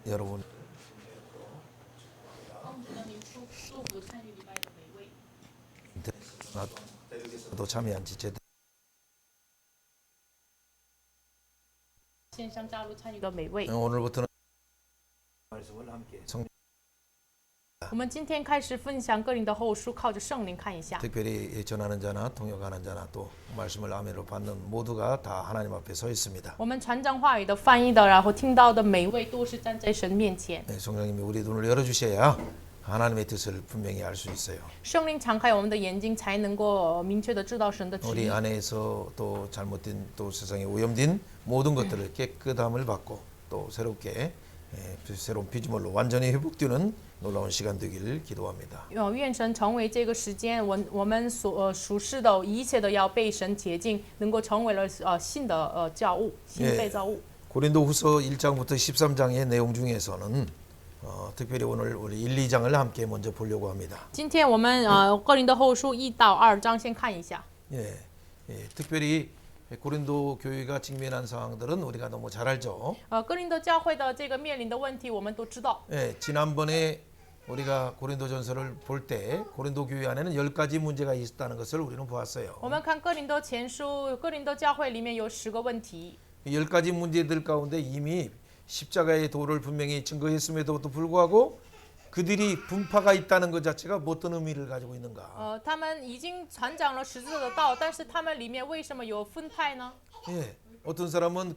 여러분 我们的民祝福参与礼拜的每位， 도 참여한 지 제대로 线上加入参与的每位。 오늘부터는 말씀을 함께 성 我们今天开始分享哥林的后书，靠着圣灵看一下。 특별히 전하는 자나 통역하는 자나 또 말씀을 아멘으로 받는 모두가 다 하나님 앞에 서 있습니다. 我们传讲话语的、翻译的，然后听到的每位都是站在神面前。 네, 성령님이 우리 눈을 열어주셔야 하나님의 뜻을 분명히 알 수 있어요. 圣灵敞开我们的眼睛，才能够明确的知道神的旨 우리 意。 안에서 또 잘못된 또 세상에 오염된 모든 것들을 깨끗함을 받고 또 새롭게 새로운 피조물로 완전히 회복되는 놀라운 시간 되길 기도합니다. 愿神成为这个时间，我们所属世的一切的要被神洁净，能够成为了新的造物，新被造物。 고린도후서 1장부터 13장의 내용 중에서는 특별히 오늘 우리 1, 2장을 함께 먼저 보려고 합니다. 今天我们哥林的后书1到2章先看一下。 특별히 고린도 교회가 직면한 상황들은 우리가 너무 잘 알죠. 哥林多教会的这个面临的问题，我们都知道。 지난번에 우리가 고린도전서를 볼 때 고린도 교회 안에는 10가지 문제가 있다는 것을 우리는 보았어요. 我们看哥林多前书，哥林多教会里面有10个问题。 이 10가지 문제들 가운데 이미 십자가의 도를 분명히 증거했음에도 불구하고 그들이 분파가 있다는 것 자체가 어떤 의미를 가지고 있는가? 他们已经传讲了十字的道，但是他们里面为什么有分派呢？ 어떤 사람은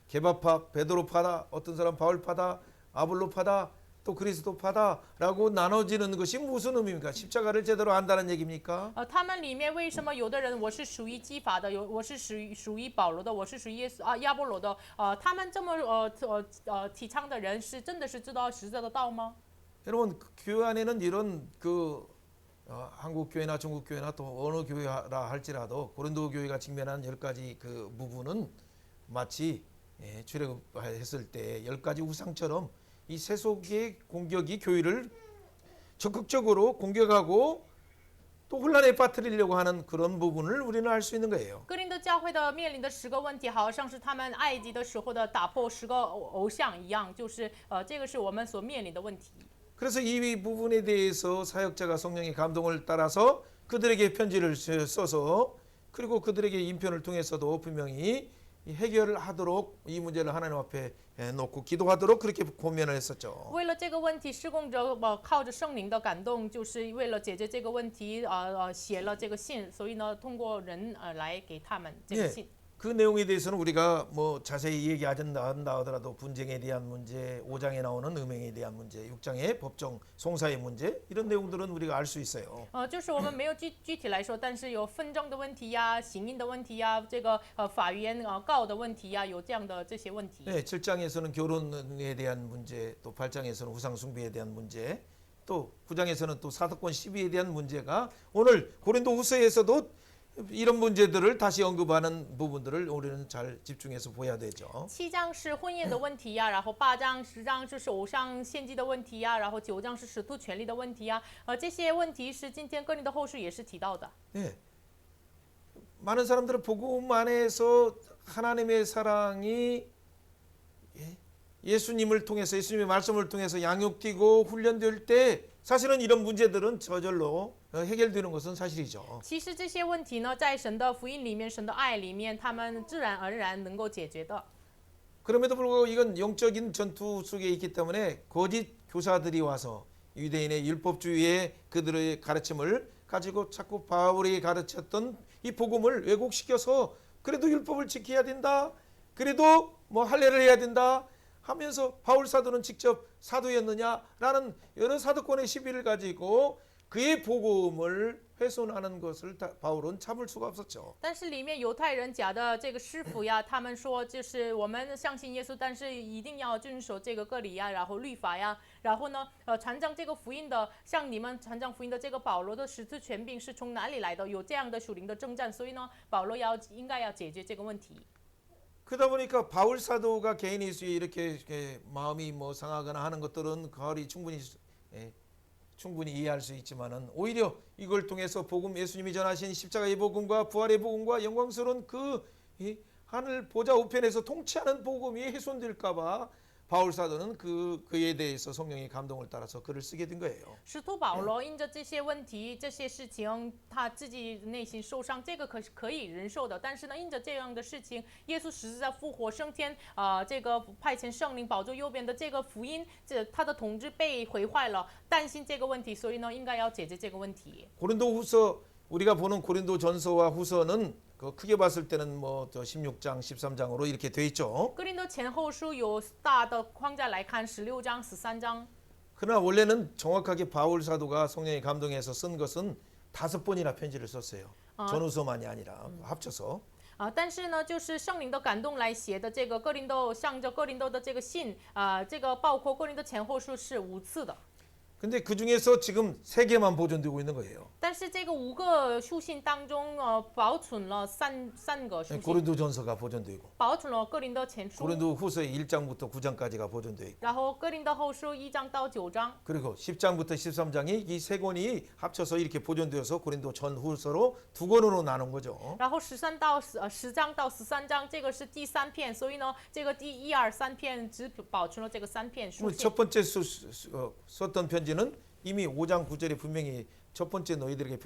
게바파, 베드로파다, 어떤 사람 바울파다, 아볼로파다, 또 그리스도파다라고 나눠지는 것이 무슨 의미입니까? 십자가를 제대로 안다는 얘기입니까? 他们里面为什么有的人我是属于基法的，我是属于保罗的，我是属于亚波罗的？他们这么提倡的人是真的是知道十字的道吗？ 여러분 교회 안에는 이런 한국 교회나 중국 교회나 또 어느 교회라 할지라도 고린도 교회가 직면한 10가지 그 부분은 마치 출애굽했을 때 10가지 우상처럼 이 세속의 공격이 교회를 적극적으로 공격하고 또 혼란에 빠뜨리려고 하는 그런 부분을 우리는 알 수 있는 거예요. 哥林多教会的面临的10个问题，好像是他们埃及的时候的打破10个偶像一样，就是这个是我们所面临的问题。 그래서 이 부분에 대해서 사역자가 성령의 감동을 따라서 그들에게 편지를 써서 그리고 그들에게 인편을 통해서도 분명히 해결을 하도록 이 문제를 하나님 앞에 놓고 기도하도록 그렇게 고면을 했었죠. 为了这个问题，施工者靠着圣灵的感动，就是为了解决这个问题，写了这个信，所以呢，通过人来给他们这个信。 그 내용에 대해서는 우리가 뭐 자세히 얘기하지 않는다 하더라도 분쟁에 대한 문제, 5장에 나오는 음행에 대한 문제, 6장의 법정 송사의 문제 이런 내용들은 우리가 알 수 있어요. 就是我们没有具体来说，但是有纷争的问题呀、行淫的问题呀、这个法院告的问题呀，有这样的这些问题。 네, 7장에서는 결혼에 대한 문제, 또 8장에서는 우상 숭배에 대한 문제, 또 9장에서는 또 사도권 시비에 대한 문제가 오늘 고린도후서에서도 이런 문제들을 다시 언급하는 부분들을 우리는 잘 집중해서 보야 되죠. 7章是婚宴的问题呀，然后8章、10章就是偶像献祭的问题呀，然后9章是使徒权力的问题呀。这些问题是今天哥林的后书也是提到的。 네. 많은 사람들은 복음 안에서 하나님의 사랑이 예수님을 통해서 예수님의 말씀을 통해서 양육되고 훈련될 때 사실은 이런 문제들은 저절로 해결되는 것은 사실이죠. 其实这些问题呢，在神的福音里面、神的爱里面，他们自然而然能够解决的。 그럼에도 불구하고 이건 영적인 전투 속에 있기 때문에 거짓 교사들이 와서 유대인의 율법주의의 그들의 가르침을 가지고 자꾸 바울이 가르쳤던 이 복음을 왜곡시켜서 그래도 율법을 지켜야 된다. 그래도 뭐 할례를 해야 된다. 하면서 바울 사도는 직접 사도였느냐라는 여러 사도권의 시비를 가지고 그의 복음을 훼손하는 것을 바울은 참을 수가 없었죠. 但是里面犹太人假的这个师傅呀，他们说就是我们相信耶稣，但是一定要遵守这个割礼呀，然后律法呀，然后呢，传讲这个福音的，像你们传讲福音的这个保罗的使徒权柄是从哪里来的？有这样的属灵的征战，所以呢，保罗应该要解决这个问题。 그러다 보니까 바울 사도가 개인 이슈에 이렇게 마음이 뭐 상하거나 하는 것들은 바울이 충분히 이해할 수 있지만은 오히려 이걸 통해서 복음 예수님이 전하신 십자가의 복음과 부활의 복음과 영광스러운 그 하늘 보좌 우편에서 통치하는 복음이 훼손될까봐 바울 사도는 그에 대해서 성령의 감동을 따라서 글을 쓰게 된 거예요. 使徒保罗因着这些问题、这些事情，他自己内心受伤，这个可以忍受的。但是呢，因着这样的事情，耶稣十字架复活升天，这个派遣圣灵宝座右边的这个福音，他的统治被毁坏了，担心这个问题，所以呢，应该要解决这个问题。 고린도후서 우리가 보는 고린도전서와 후서는 그 크게 봤을 때는 뭐 16장, 13장으로 이렇게 돼 있죠. 哥林多前后书有大的框架来看，16章、13章。 그러나 원래는 정확하게 바울 사도가 성령의 감동해서 쓴 것은 5번이나 편지를 썼어요. 전후서만이 아니라 합쳐서. 但是呢，就是圣灵的感动来写的这个哥林多，向着哥林多的这个信，这个包括哥林多前后书是5次的。 근데 그 중에서 지금 3개만 보존되고 있는 거예요. 但是这个5个书信当中，保存了三个书信， 고린도전서가 보존되고 保存了哥林多前书， 고린도후서의 1장부터 9장까지가 보존되어 있고 然后哥林多后书1章到9章， 그리고 10장부터 13장이 이 3권이 합쳐서 이렇게 보존되어서 고린도 전후서로 2권으로 나눈 거죠. 然后13到10章到13章，这个是第3篇，所以呢，这个第1、2、3篇只保存了这个3篇书信。 첫 번째 썼던 편지는 이미 5장 9절에 분명히 첫 번째 너희들에게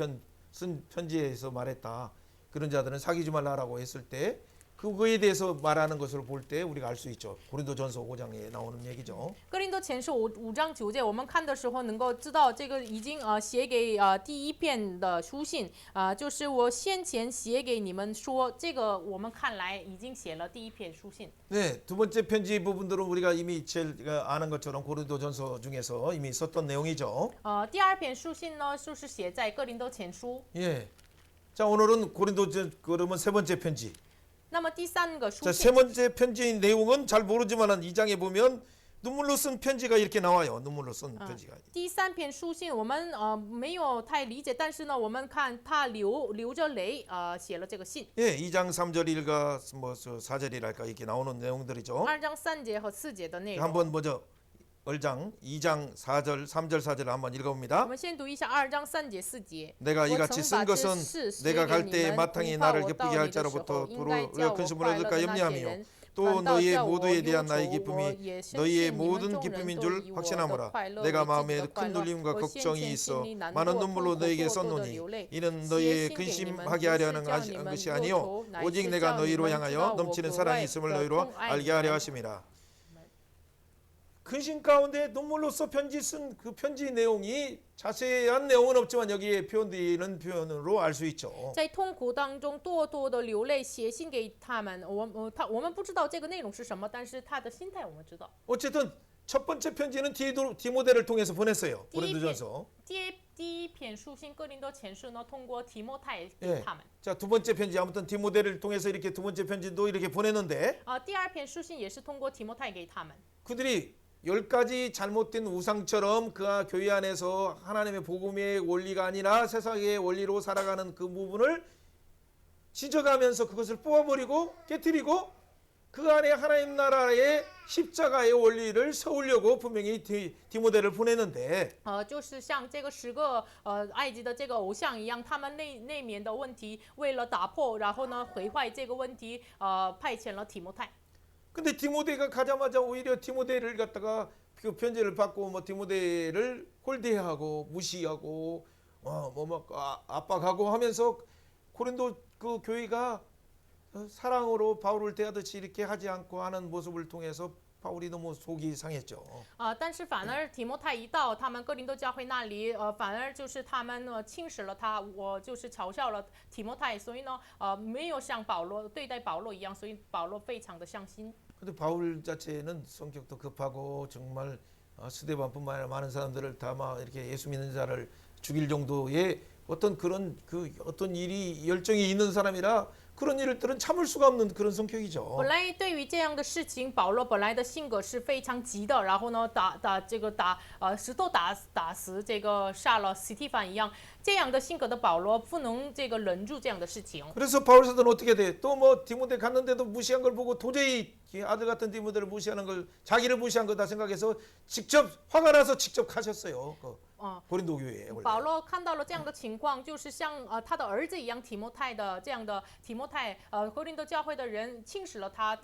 쓴 편지에서 말했다. 그런 자들은 사귀지 말라라고 했을 때 그거에 대해서 말하는 것을 볼 때 우리가 알 수 있죠. 고린도전서 5장에 나오는 얘기죠. 哥林多前书5章9节，我们看的时候能够知道，这个已经写给第1篇的书信，就是我先前写给你们说，这个我们看来已经写了第1篇书信。 네, 두 번째 편지 부분들은 우리가 이미 제일 아는 것처럼 고린도전서 중에서 이미 썼던 내용이죠. 第2篇书信呢，就是写在哥林多前书。 예. 자, 오늘은 그러면 세 번째 편지. 那么第3个书 자, 信， 세 번째 편지의 내용은 잘 모르지만은 2장에 보면 눈물로 쓴 편지가 이렇게 나와요. 눈물로 쓴 편지가. 第3篇书信我们没有太理解，但是呢，我们看他流着泪写了这个信。 예, 2장 3절일가 뭐 4절이랄까 이렇게 나오는 내용들이죠. 2章3节和4节的内容。 한번 먼저 2장 4절 3절 4절 한번 我 읽어봅니다. 们先读一下2章3节4节。 내가 我 이같이 曾 쓴 把这 것은 事写 내가 给 갈 你 때에 们， 마땅히 恐怕 나를 我 기쁘게 到 할 你的时候， 자로부터 应该叫 큰 我 심을 快 얻을까 乐的那些 염려하며 人， 또 反倒 너희의 叫我 모두에 忧 대한 나의 愁。我 기쁨이 也深 너희의 信你们 모든 众人 기쁨인 都 줄 以我的 확신하노라. 快乐 내가 为自己 마음에 的快 큰 乐。 눌림과 我先 걱정이 前 있어 心里难 많은 过、痛 눈물로 苦、 너희에게 过多的 썼노니 流泪， 이는 写 너희의 信给你们， 근심하게 不 하려는 是叫你们 것이 忧 아니요 愁，乃 오직 是 내가 叫你 너희로 们知 향하여 道我 넘치는 格 사랑이 外 있음을 的 너희로 痛爱 알게 你 하려 们。 하심이라. 근심 가운데 눈물로써 편지 쓴 그 편지 내용이 자세한 내용은 없지만 여기에 표현되는 표현으로 알 수 있죠. 在痛苦当中多多的流泪，写信给他们。我们不知道这个内容是什么，但是他的心态我们知道。 어쨌든 첫 번째 편지는 디모데를 통해서 보냈어요. 고린도전서. 第一篇书信哥林多前书呢，通过提摩太 예. 给他们。 자, 두 번째 편지 아무튼 디모데를 통해서 이렇게 두 번째 편지도 이렇게 보냈는데 第2篇书信也是通过提摩太给他们。 그들이 10가지 잘못된 우상처럼 그 교회 안에서 하나님의 복음의 원리가 아니라 세상의 원리로 살아가는 그 부분을 지적하면서 그것을 뽑아버리고 깨뜨리고 그 안에 하나님 나라의 십자가의 원리를 세우려고 분명히 디모데를 보냈는데 就是像这个10个埃及的这个偶像一样，他们内面的问题，为了打破，然后呢毁坏这个问题，派遣了提摩太。 근데 디모데가 가자마자 오히려 디모데를 갖다가 그 편지를 받고 뭐 디모데를 홀대하고 무시하고 막 압박하고 하면서 고린도 그 교회가 사랑으로 바울을 대하듯이 이렇게 하지 않고 하는 모습을 통해서 바울이 너무 속이 상했죠. 但是反而提摩太一到他们哥林多教会那里，反而就是他们轻视了他，我就是嘲笑了提摩太，所以呢，没有像保罗对待保罗一样，所以保罗非常的伤心。 근데 바울 자체는 성격도 급하고 정말 스데반뿐만 아니라 많은 사람들을 다 막 이렇게 예수 믿는 자를 죽일 정도의 어떤 그런 어떤 일이 열정이 있는 사람이라 그런 일들은 참을 수가 없는 그런 성격이죠. 本来对于这样的事情，保罗本来的性格是非常急的，然后呢，石头打死这个杀了司提反一样，这样的性格的保罗不能忍住这样的事情。 그래서 바울 사도는 어떻게 돼? 또 뭐 디모데 갔는데도 무시한 걸 보고 도저히 아들 같은 디모데를 무시하는 걸 자기를 무시한 거다 생각해서 직접 화가 나서 직접 가셨어요. 고린도 교회에 원래. 保罗看到了这样的情况，就是像他的儿子一样提摩太的这样的提摩太，哥林多教会的人轻视了他，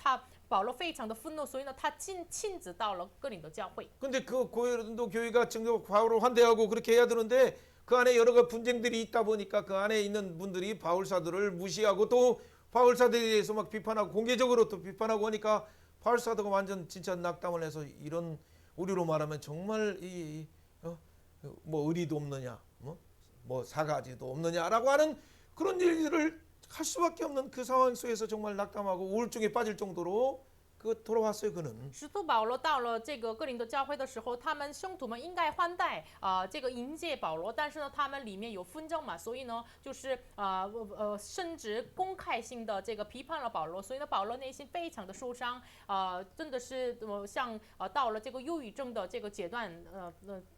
保罗非常的愤怒，所以呢，他亲自到了哥林多教会。 근데 그 고린도 교회가 정작 바울을 환대하고 그렇게 해야 되는데 그 안에 여러 가지 분쟁들이 있다 보니까 그 안에 있는 분들이 바울 사도를 무시하고 또 바울 사도에 대해서 막 비판하고 공개적으로 또 비판하고 하니까 바울 사도가 완전 진짜 낙담을 해서 이런 우리로 말하면 정말 뭐 의리도 없느냐, 뭐 사가지도 없느냐라고 하는 그런 일들을 할 수밖에 없는 그 상황 속에서 정말 낙담하고 우울증에 빠질 정도로 그 돌아왔어요 그는. 使徒保罗到了这个哥林多教会的时候，他们兄徒们应该欢待这个迎接保罗，但是呢，他们里面有纷争嘛，所以呢，就是甚至公开性的这个批判了保罗，所以呢，保罗内心非常的受伤，真的是像到了这个忧郁症的这个阶段，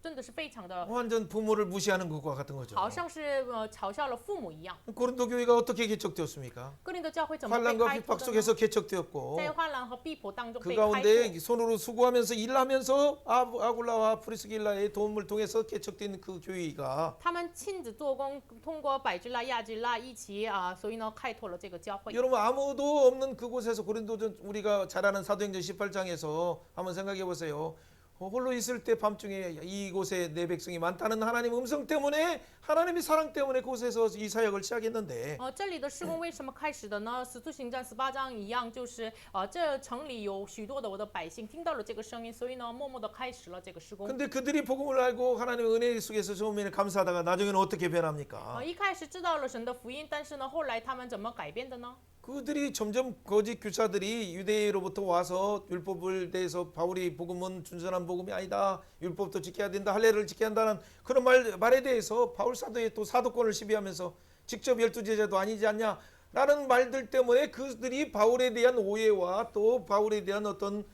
真的是非常的 완전 부모를 무시하는 것과 같은 거죠. 好像是嘲笑了父母一样。 고린도 교회가 어떻게 개척되었습니까? 哥林多教会怎么被 환란과 开拓 핍박 的呢？ 속에서 개척되었고 在患难和逼迫当中 그 被开拓。 가운데 손으로 수고하면서 일하면서 아굴라와 프리스길라의 도움을 통해서 개척된 그 교회가 他们亲自做工，通过百基拉、亚基拉一起所以呢开拓了这个教会。 여러분 아무도 없는 그곳에서 고린도전 우리가 잘 아는 사도행전 18장에서 한번 생각해 보세요. 홀로 있을 때 밤중에 이곳에 내 백성이 많다는 하나님 음성 때문에 하나님의 사랑 때문에 그곳에서 이 사역을 시작했는데 这里的施工为什么开始的呢？使徒行传18章一样，就是这城里有许多的我的百姓听到了这个声音，所以呢默默的开始了这个施工。 근데 그들이 복음을 알고 하나님의 은혜 속에서 처음에는 감사하다가 나중에는 어떻게 변합니까? 一开始知道了神的福音，但是呢后来他们怎么改变的呢？ 그들이 점점 거짓 교사들이 유대로부터 와서 율법을 대해서 바울이 복음은 준전한 복음이 아니다. 율법도 지켜야 된다. 할례를 지켜야 한다는 그런 말에 대해서 바울 사도의 또 사도권을 시비하면서 직접 12제자도 아니지 않냐. 라는 말들 때문에 그들이 바울에 대한 오해와 또 바울에 대한 어떤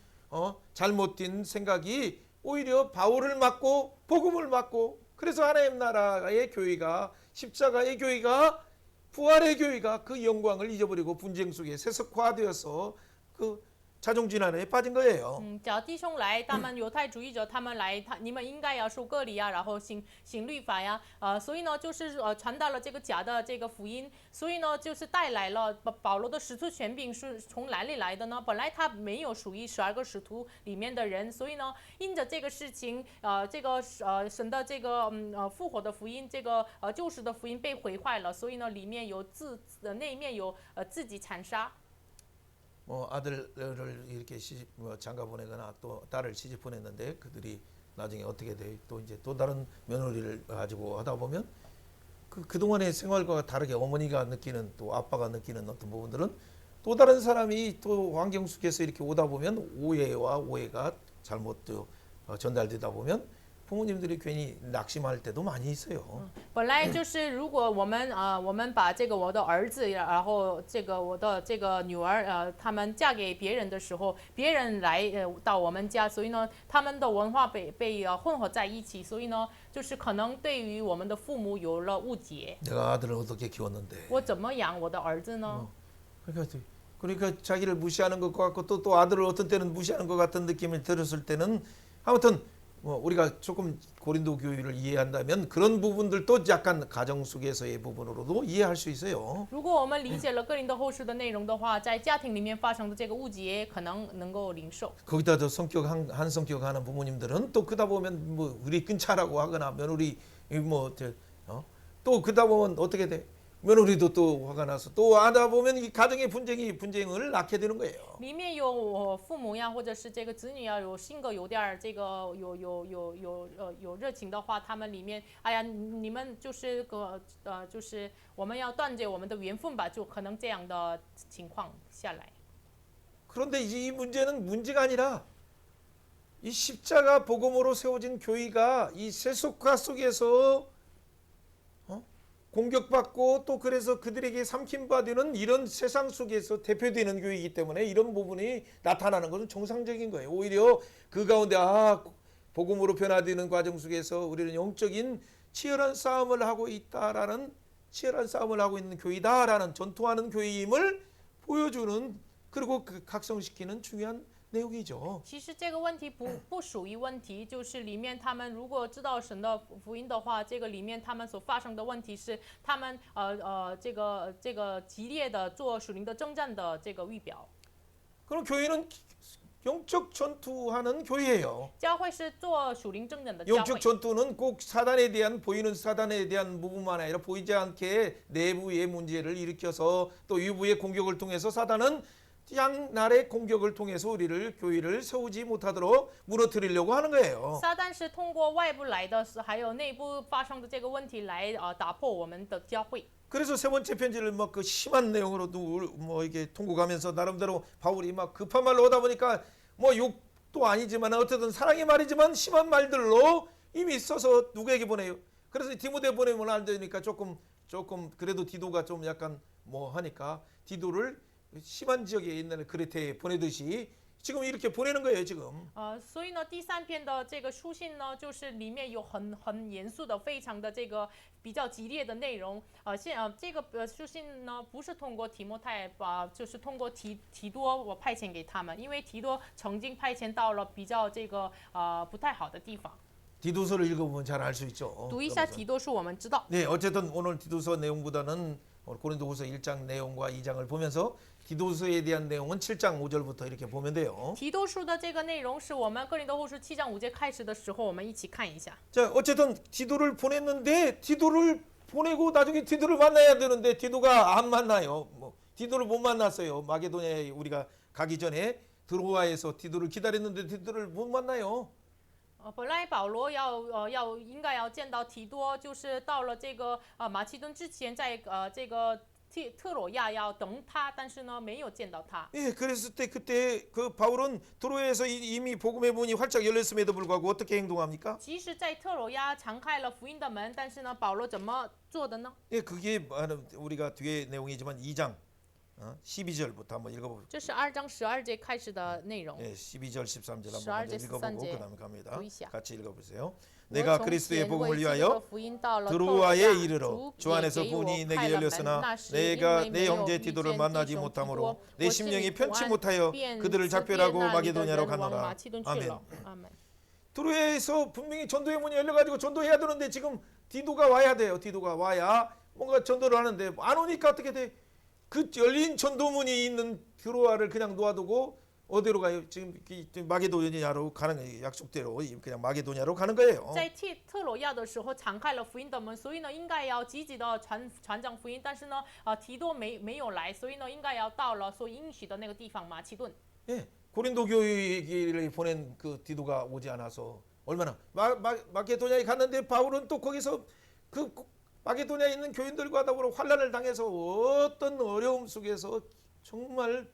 잘못된 생각이 오히려 바울을 막고 복음을 막고 그래서 하나님 나라의 교회가 십자가의 교회가 부활의 교회가 그 영광을 잊어버리고 분쟁 속에 세속화되어서 그 자존진환에 빠진 거예요. 只要弟兄来，他们犹太主义者他们来，你们应该要受割礼啊，然后行律法呀，所以呢就是传达了这个假的这个福音，所以呢就是带来了保罗的使徒权柄是从哪里来的呢？本来他没有属于12个使徒里面的人，所以呢因着这个事情，这个神的这个复活的福音，这个救赎的福音被毁坏了，所以呢里面有那一面有自己残杀。 아들을 이렇게 장가 보내거나 또 딸을 시집 보냈는데 그들이 나중에 어떻게 돼? 또 이제 또 다른 며느리를 가지고 하다 보면 그동안의 생활과 다르게 어머니가 느끼는 또 아빠가 느끼는 어떤 부분들은 또 다른 사람이 또 환경 속에서 이렇게 오다 보면 오해가 잘못 전달되다 보면 부모님들이 괜히 낙심할 때도 많이 있어요. 本来就是如果我们把这个我的儿子，然后这个我的这个女儿，他们嫁给别人的时候，别人来到我们家，所以呢，他们的文化被混合在一起，所以呢，就是可能对于我们的父母有了误解。 내가 아들을 어떻게 키웠는데? 我怎么养我的儿子呢？ 그러니까 자기를 무시하는 것 같고 또 아들을 어떤 때는 무시하는 것 같은 느낌을 들었을 때는 아무튼 우리가 조금 고린도 교회를 이해한다면 그런 부분들도 약간 가정 속에서의 부분으로도 이해할 수 있어요. 如果我们理解了哥林多后书的内容的话，在家庭里面发生的这个误解，可能能够领受。 거기다 저 성격 한 성격 하는 부모님들은 또 그다 보면 뭐 우리 끊자라고 하거나 며느리 또 그다 보면 어떻게 돼? 며느리도 또 화가 나서 또 하다 보면 이 가정의 분쟁을 낳게 되는 거예요. 里面有父母呀，或者是这个子女呀，有性格有点这个有热情的话，他们里面，哎呀，你们就是就是我们要断绝我们的缘分吧，就可能这样的情况下来。 그런데 이 문제는 문제가 아니라 이 십자가 복음으로 세워진 교회가 이 세속화 속에서 공격받고 또 그래서 그들에게 삼킴받는 이런 세상 속에서 대표되는 교회이기 때문에 이런 부분이 나타나는 것은 정상적인 거예요. 오히려 그 가운데 복음으로 변화되는 과정 속에서 우리는 영적인 치열한 싸움을 하고 있다라는 치열한 싸움을 하고 있는 교회다라는 전투하는 교회임을 보여주는 그리고 각성시키는 중요한 내용이죠. 其实这个问题不属于问题，就是里面他们如果知道神的福音的话，这个里面他们所发生的问题是他们这个激烈的做属灵的征战的这个预表。 그럼 교회는 영적 전투하는 교회예요. 教会是做属灵征战的教 영적 会。 전투는 꼭 사단에 대한 보이는 사단에 대한 부분만 아니라 보이지 않게 내부의 문제를 일으켜서 또 외부의 공격을 통해서 사단은 양날의 공격을 통해서 우리를 교회를 세우지 못하도록 무너뜨리려고 하는 거예요. 撒旦是通过外部来的，还有内部发生的这个问题来打破我们的教会。 그래서 세 번째 편지를 막 그 심한 내용으로도 뭐 이게 통곡하면서 나름대로 바울이 막 급한 말로 하다 보니까 뭐 욕도 아니지만 어쨌든 사랑의 말이지만 심한 말들로 이미 써서 누구에게 보내요? 그래서 디모데 보내면 안 되니까 조금 그래도 디도가 좀 약간 뭐 하니까 디도를 심한 지역에 있는 그레테에 보내듯이 지금 이렇게 보내는 거예요 지금. 所以呢，第三篇的这个书信呢，就是里面有很严肃的、非常的这个比较激烈的内容。这个书信呢，不是通过提摩太就是通过提多我派遣给他们，因为提多曾经派遣到了比较这个不太好的地方。 디도서를 읽어보면 잘 알 수 있죠. 读一下提多书，我们知道。 네, 어쨌든 오늘 디도서 내용보다는 고린도후서 1장 내용과 2장을 보면서 디도서에 대한 내용은 7장 5절부터 이렇게 보면 돼요. 提多书的这个内容是我们哥林多后书7章5节开始的时候，我们一起看一下。 자, 어쨌든 디도를 보냈는데 디도를 보내고 나중에 디도를 만나야 되는데 디도가 안 만나요. 뭐 디도를 못 만났어요. 마게도냐에 우리가 가기 전에 드로아에서 디도를 기다렸는데 디도를 못 만나요. 本来保罗应该要见到提多，就是到了这个马其顿之前，在这个特罗亚要等他，但是呢没有见到他。 예, 그랬을 때 그때 그 바울은 드로아에서 이미 복음의 문이 활짝 열렸음에도 불구하고 어떻게 행동합니까? 其实，在特罗亚敞开了福音的门，但是呢，保罗怎么做的呢？ 예, 그게 우리가 뒤에 내용이지만 2장 12절부터 한번 읽어보죠. 这是2章12节开始的内容。 예, 12절 13절 12절, 한번 먼저 읽어보고 13절 그다음에 갑니다. 보이시죠? 같이 읽어보세요. 내가 그리스도의 복음을 위하여 드로아에 드로아에 이르러 주 안에서 문이 내게 열렸으나 내가 내 형제 디도를 만나지 못하므로 내 심령이 편치 못하여 그들을 작별하고 마게도냐로 가노라. 아멘. 드로아에서 분명히 전도의 문이 열려가지고 전도해야 되는데 지금 디도가 와야 돼요. 디도가 와야 뭔가 전도를 하는데 안 오니까 어떻게 돼? 그 열린 전도문이 있는 드로아를 그냥 놓아두고 어디로 가요? 지금 마게도냐로 가는 약속대로 그냥 마게도냐로 가는 거예요. 在特罗亚的时候敞开了福音的门，所以呢应该要积极的传讲福音，但是呢提多没有来，所以呢应该要到了所应许的那个地方马其顿。 예, 고린도 교회를 보낸 그 디도가 오지 않아서 얼마나 마게도냐에 갔는데 바울은 또 거기서 그 마게도냐에 있는 교인들과 더불어 환난을 당해서 어떤 어려움 속에서 정말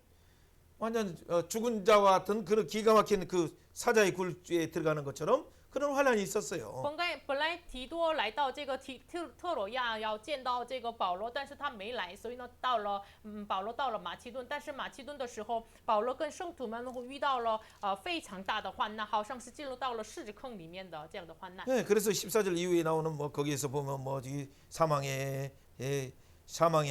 완전 죽은 자와 같은 그런 기가 막힌 그 사자의 굴에 들어가는 것처럼 그런 환난이 있었어요. 本来提多来到这个特罗亚要见到这个保罗，但是他没来，所以呢保罗到了马其顿，但是马其顿的时候，保罗跟圣徒们遇到了非常大的患难，好像是进入到了狮子坑里面的这样的患难。 네, 그래서 14절 이후에 나오는 뭐 거기에서 보면 뭐지 사망의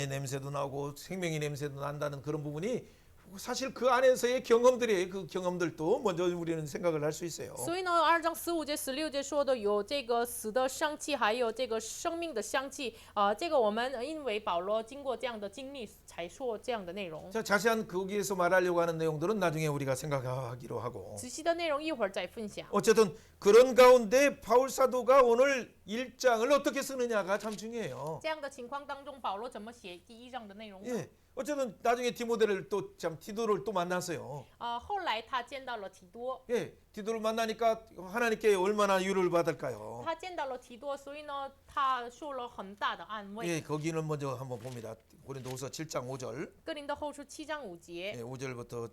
냄새도 나고 생명의 냄새도 난다는 그런 부분이 사실 그 안에서의 경험들이에요. 그 경험들도 먼저 우리는 생각을 할 수 있어요. 所以呢，2章15节、16节说的有这个死的香气，还有这个生命的香气。这个我们因为保罗经过这样的经历，才说这样的内容。 자, 자세한 거기에서 말하려고 하는 내용들은 나중에 우리가 생각하기로 하고. 仔细的内容一会儿再分享。 어쨌든 그런 가운데 바울 사도가 오늘 1장을 어떻게 쓰느냐가 참 중요해요. 这样的情况当中，保罗怎么写第1章的内容呢？ 예. 어쨌든 나중에 디모데를 또 참 디도를 또 만났어요. 后来他见到了提多， 예. 디도를 만나니까 하나님께 얼마나 위로를 받을까요? 他见到了提多，所以呢，他受了很大的安慰。 예, 거기는 먼저 한번 봅니다. 고린도후서 7장 5절. 哥林多后书7章5节 예, 5절부터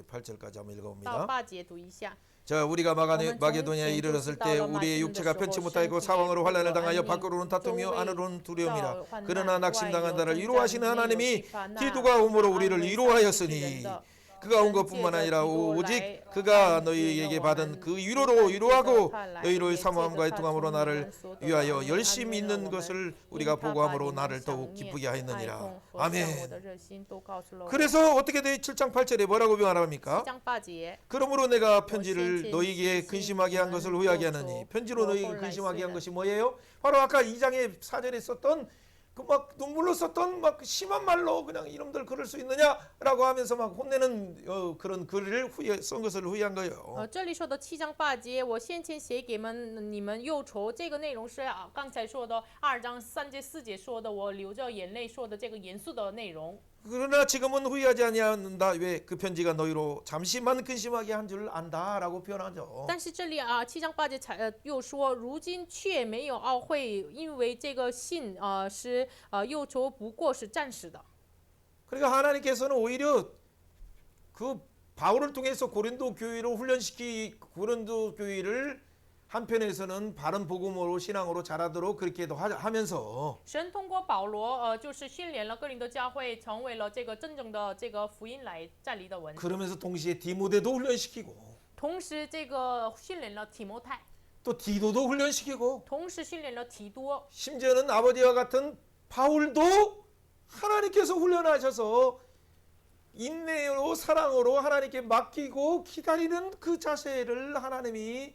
8절까지 한번 到 읽어봅니다. 8节读一下。 자, 우리가 마게도냐에 이르렀을 때 우리의 육체가 편치 못하고 사방으로 환난을 당하여 밖으로는 다투며 안으로는 두려움이라. 그러나 낙심당한 자를 위로하시는 하나님이 디도가 오므로 우리를 위로하였으니 그가 온 것뿐만 아니라 오직 그가 너희에게 받은 그 위로로 위로하고 너희를 사모함과 애통함으로 나를 위하여 열심히 있는 것을 우리가 보고함으로 나를 더욱 기쁘게 하였느니라. 아멘. 그래서 어떻게 돼? 7장 8절에 뭐라고 말합니까? 7章8节 그러므로 내가 편지를 너희에게 근심하게 한 것을 후회하게 하느니, 편지로 너희에게 근심하게 한 것이 뭐예요? 바로 아까 2장의 4절에 썼던 그 막 눈물로 썼던 막 심한 말로 그냥 이놈들 그럴 수 있느냐라고 하면서 막 혼내는 그런 글을 쓴 것을 후회한 거예요. 这里说的7章8节，我先前写给你们忧愁，这个内容是刚才说的2章3节4节说的，我流着眼泪说的这个严肃的内容。 그러나 지금은 후회하지 아니한다. 왜? 그 편지가 너희로 잠시만 근심하게 한 줄 안다라고 표현하죠. 但是这里7章8节又说，如今却没有懊悔，因为这个信是忧愁不过是暂时的。 그러니까 하나님께서는 오히려 그 바울을 통해서 고린도 교회를 고린도 교회를 한편에서는 바른 복음으로 신앙으로 자라도록 그렇게도 하면서 神通过保罗，就是训练了哥林多教会，成为了这个真正的这个福音来站立的文。 그러면서 동시에 디모데도 훈련시키고 同时，这个训练了提摩太， 또 디도도 훈련시키고 同时训练了提多， 심지어는 아버지와 같은 바울도 하나님께서 훈련하셔서 인내로 사랑으로 하나님께 맡기고 기다리는 그 자세를 하나님이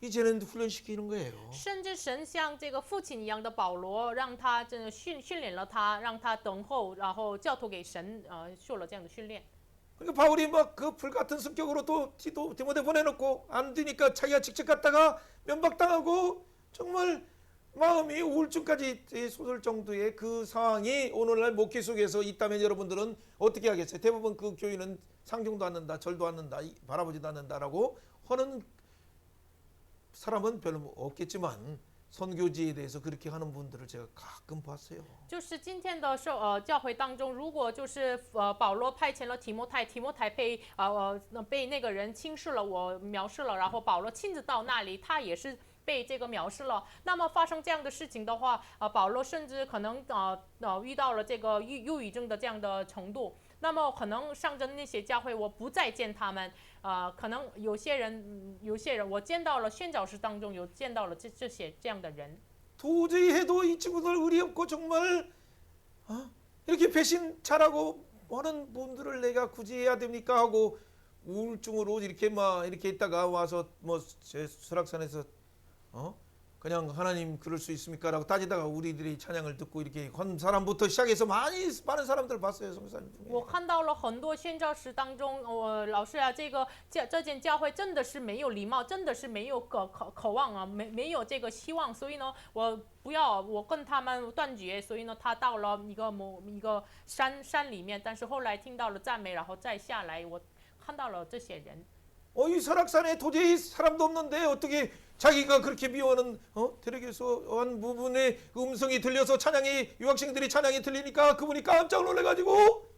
이제는 훈련시키는 거예요. 甚至神像这个父亲一样的保罗，让他真的训练了他，让他等候，然后交托给神，受了这样的训练。 그러니까 바울이 막 그 불같은 성격으로 또 디모데 보내놓고 안 되니까 자기가 직접 갔다가 면박당하고 정말 마음이 우울증까지 솟을 정도의 그 상황이 오늘날 목회 속에서 있다면 여러분들은 어떻게 하겠어요? 대부분 그 교인은 상종도 않는다, 절도 않는다, 바라보지도 않는다라고 하는 사람은 별로 없겠지만 선교지에 대해서 그렇게 하는 분들을 제가 가끔 봤어요. 就是今天的教会当中，如果就是保罗派遣了提摩太，提摩太被那个人轻视了，我藐视了，然后保罗亲自到那里，他也是被这个藐视了。那么发生这样的事情的话，保罗甚至可能遇到了这个忧郁症的这样的程度。 那么可能上着那些教会，我不再见他们。可能有些人，我见到了宣教士当中有见到了这样的人。 도저히 해도 이 친구들 의리 없고 정말 이렇게 배신 잘하고 하는 분들을 내가 굳이 해야 됩니까 하고 우울증으로 이렇게 막 이렇게 있다가 와서 뭐 제 설악산에서 그냥 하나님 그럴 수 있습니까라고 따지다가 우리들이 찬양을 듣고 이렇게 한 사람부터 시작해서 많은 사람들 봤어요, 성사님 중에. 我看到了很多宣教士当中，老师啊，这间教会真的是没有礼貌，真的是没有渴望啊，没有这个希望，所以呢，我跟他们断绝，所以呢，他到了一个山里面，但是后来听到了赞美，然后再下来，我看到了这些人。 이 설악산에 도저히 사람도 없는데 어떻게 자기가 그렇게 미워하는 대륙에서 한 부분의 음성이 들려서 유학생들이 찬양이 들리니까 그분이 깜짝 놀래가지고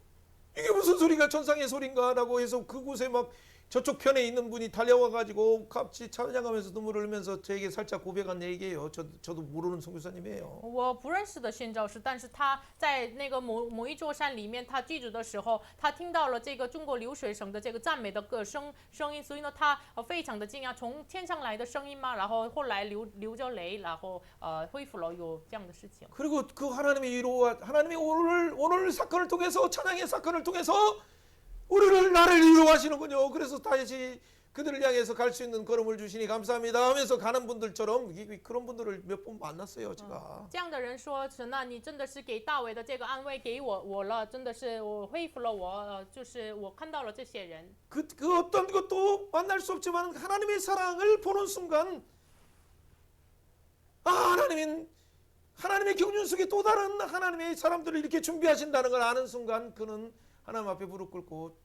이게 무슨 소리가 천상의 소린가라고 해서 그곳에 막 저쪽 편에 있는 분이 달려와가지고 같이 찬양하면서 눈물을 흘리면서 저에게 살짝 고백한 얘기예요. 저도 모르는 선교사님이에요. 我不认识的宣教士，但是他在那个某一座山里面，他居住的时候，他听到了这个中国流水省的这个赞美的声音，所以呢，他非常的惊讶，从天上来的声音嘛，然后后来流着泪，然后恢复了有这样的事情。 그리고 그 하나님의 위로와 하나님이 오늘 사건을 통해서 찬양의 사건을 통해서 나를 위로하시는군요. 그래서 다시 그들을 향해서 갈 수 있는 걸음을 주시니 감사합니다 하면서 가는 분들처럼 그런 분들을 몇 번 만났어요, 제가. 这样的人说：“神啊，你真的是给大卫的这个安慰给我了，真的是我恢复了我，就是我看到了这些人。 그 어떤 것도 만날 수 없지만 하나님의 사랑을 보는 순간 하나님의 경륜 속에 또 다른 하나님의 사람들을 이렇게 준비하신다는 걸 아는 순간 그는 하나님 앞에 무릎 꿇고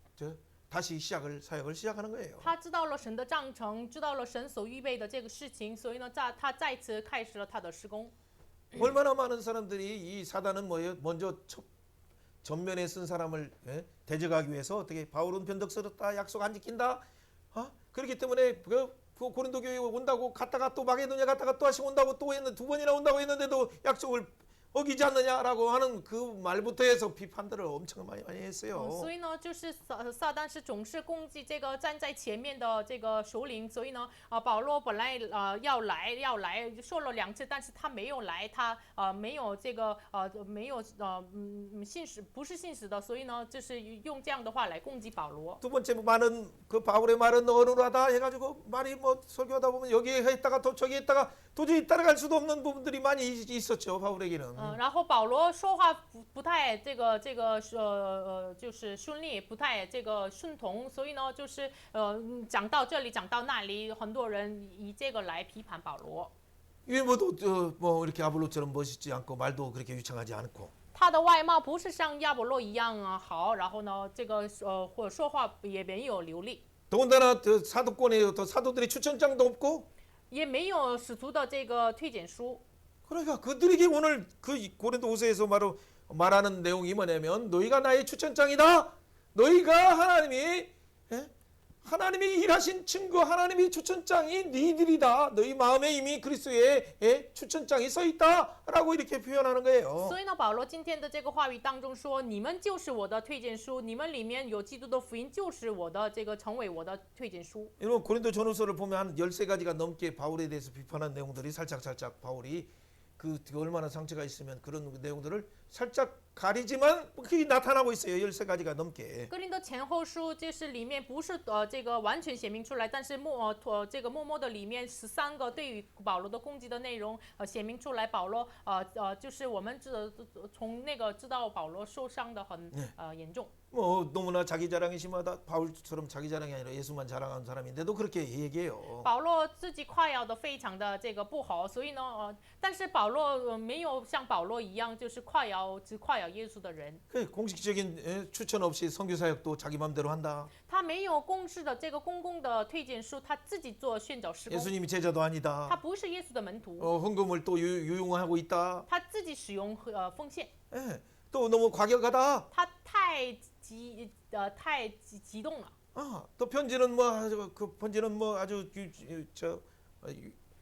다시 사역을 시작하는 거예요. 他知道了神的帐程，知道了神所预备的这个事情，所以呢，他再次开始了他的施工。 얼마나 많은 사람들이 이 사단은 뭐예요? 먼저 전면에 쓴 사람을 대적하기 위해서 어떻게 바울은 변덕스럽다, 약속 안 지킨다. 그렇기 때문에 그 고린도 교회 온다고 갔다가 또 마게도냐 갔다가 또 다시 온다고 또 했는데 2번이나 온다고 했는데도 약속을 어기지 않느냐라고 하는 그 말부터 해서 비판들을 엄청 많이 所 했어요. 以呢，就是撒旦是总是攻击这个站在前面的这个首领，所以呢，保罗本来要来说了2次，但是他没有来，他没有这个没有信使不是信使的，所以呢，就是用这样的话来攻击保罗。 두 번째 말은 그 바울의 말은 어눌하다 해가지고 말이 뭐 설교하다 보면 여기에 했다가 또 저기 했다가 도저히 따라갈 수도 없는 부분들이 많이 있었죠 바울에게는. 然后保罗说话不太就是顺利，不太这个顺从，所以呢，就是讲到这里讲到那里，很多人以这个来批判保罗。 유모도 뭐 이렇게 아볼로처럼 멋있지 않고 말도 그렇게 유창하지 않고. 他的外貌不是像亚伯洛一样好，然后呢，这个或说话也没有流利， 더군다나 사도권에 더 사도들의 추천장도 없고. 也没有使徒的这个推荐书。 그러니까 그들에게 오늘 그 고린도후서에서 바로 말하는 내용이 뭐냐면 너희가 나의 추천장이다. 너희가 하나님이 일하신 증거 하나님이 추천장이 너희들이다. 너희 마음에 이미 그리스도의 추천장이 써 있다라고 이렇게 표현하는 거예요. 所以呢，保罗今天的这个话语当中说，你们就是我的推荐书，你们里面有基督的福音，就是我的这个成为我的推荐书。 여러분 고린도 전후서를 보면 한 13가지가 넘게 바울에 대해서 비판한 내용들이 살짝 바울이 그 얼마나 상처가 있으면 그런 내용들을 살짝 가리지만 그게 나타나고 있어요. 13가지가 넘게. 哥林多前后书就是里面不是这个完全写明出来，但是这个默默的里面13个对于保罗的攻击的内容写明出来。保罗就是我们从那个知道保罗受伤的很严重。 뭐 너무나 자기 자랑이 심하다. 바울처럼 자기 자랑이 아니라 예수만 자랑하는 사람인데도 그렇게 얘기해요. 保罗自己夸耀的非常的这个不好，所以呢但是保罗没有像保罗一样就是只夸耀耶稣的人。 그 공식적인 추천 없이 선교 사역도 자기 마음대로 한다. 他没有公示的这个公共的推荐书，他自己做宣教施工。 예수님이 제자도 他 아니다. 不是耶稣的门徒， 헌금을 또 유용하고 있다. 他自己使用奉献。 예, 또 너무 과격하다. 他太激动了。 또 편지는 그 편지는 뭐 아주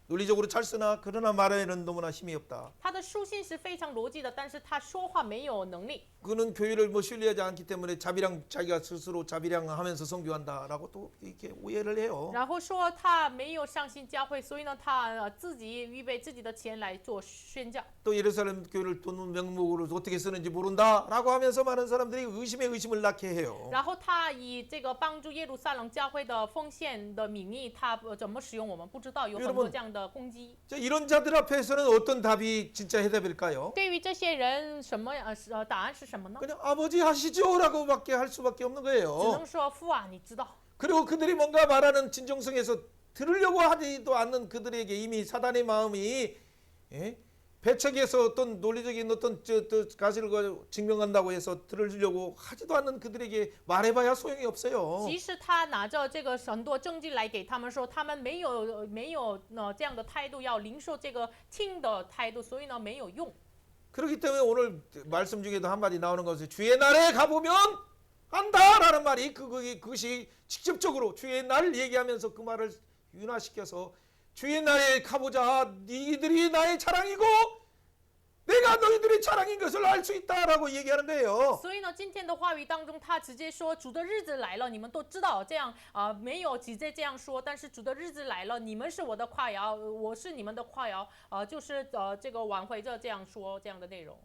논리적으로 잘 쓰나 그러나 말에는 너무나 힘이 없다. 他的书信是非常逻辑的，但是他说话没有能力。 그는 교회를 뭐 신뢰하지 않기 때문에 자기가 스스로 자비량하면서 선교한다라고 또 이렇게 오해를 해요. 然后说他没有上信教会，所以呢，他自己预备自己的钱来做宣教。 또 예루살렘 교회를 돈 명목으로 어떻게 쓰는지 모른다라고 하면서 많은 사람들이 의심을 낳게 해요. 然后他以这个帮助耶路撒冷教会的奉献的名义，他怎么使用我们不知道，有很多这样的攻击。 이런 자들 앞에서는 어떤 답이 진짜 해답일까요? 对于这些人，答案是什么呢？ 그냥 아버지 하시죠라고밖에 할 수밖에 없는 只 거예요. 能说父啊，你知道。 그리고 그들이 뭔가 말하는 진정성에서 들으려고 하지도 않는 그들에게 이미 사단의 마음이 배척해서 어떤 논리적인 어떤 가시를 증명한다고 해서 들으려고 하지도 않는 그들에게 말해봐야 소용이 없어요. 即使他拿着这个很多证据来给他们说，他们没有这样的态度，要领受这个听的态度，所以呢没有用。 그렇기 때문에 오늘 말씀 중에도 한마디 나오는 것은 주의 날에 가보면 안다라는 말이 그것이 직접적으로 주의 날 얘기하면서 그 말을 윤화시켜서 주의 날에 가보자. 니들이 나의 자랑이고 내가 너희들의 자랑인 것을 알 수 있다라고 얘기하는 거예요. 所以呢，今天的话语当中，他直接说主的日子来了，你们都知道这样没有直接这样说，但是主的日子来了，你们是我的夸耀，我是你们的夸耀，就是这个挽回着这样说这样的内容。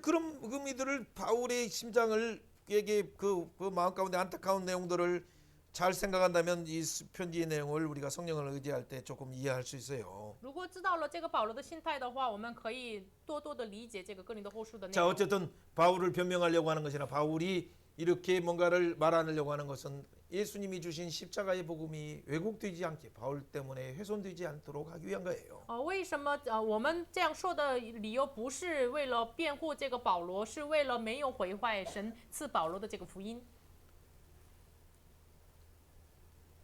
그런 의미들을 바울의 심장을 에게 그 마음 가운데 안타까운 내용들을 잘 생각한다면 이 편지의 내용을 우리가 성령을 의지할 때 조금 이해할 수 있어요. 如果知道了这个保罗的心态的话，我们可以多多的理解这个哥林多后书的内 자 容。 어쨌든 바울을 변명하려고 하는 것이나 바울이 이렇게 뭔가를 말하려고 하는 것은 예수님이 주신 십자가의 복음이 왜곡되지 않게 바울 때문에 훼손되지 않도록 하기 위한 거예요. 为什么我们这样说的理由不是为了辩护这个保罗，是为了没有毁坏神赐保罗的这个福音。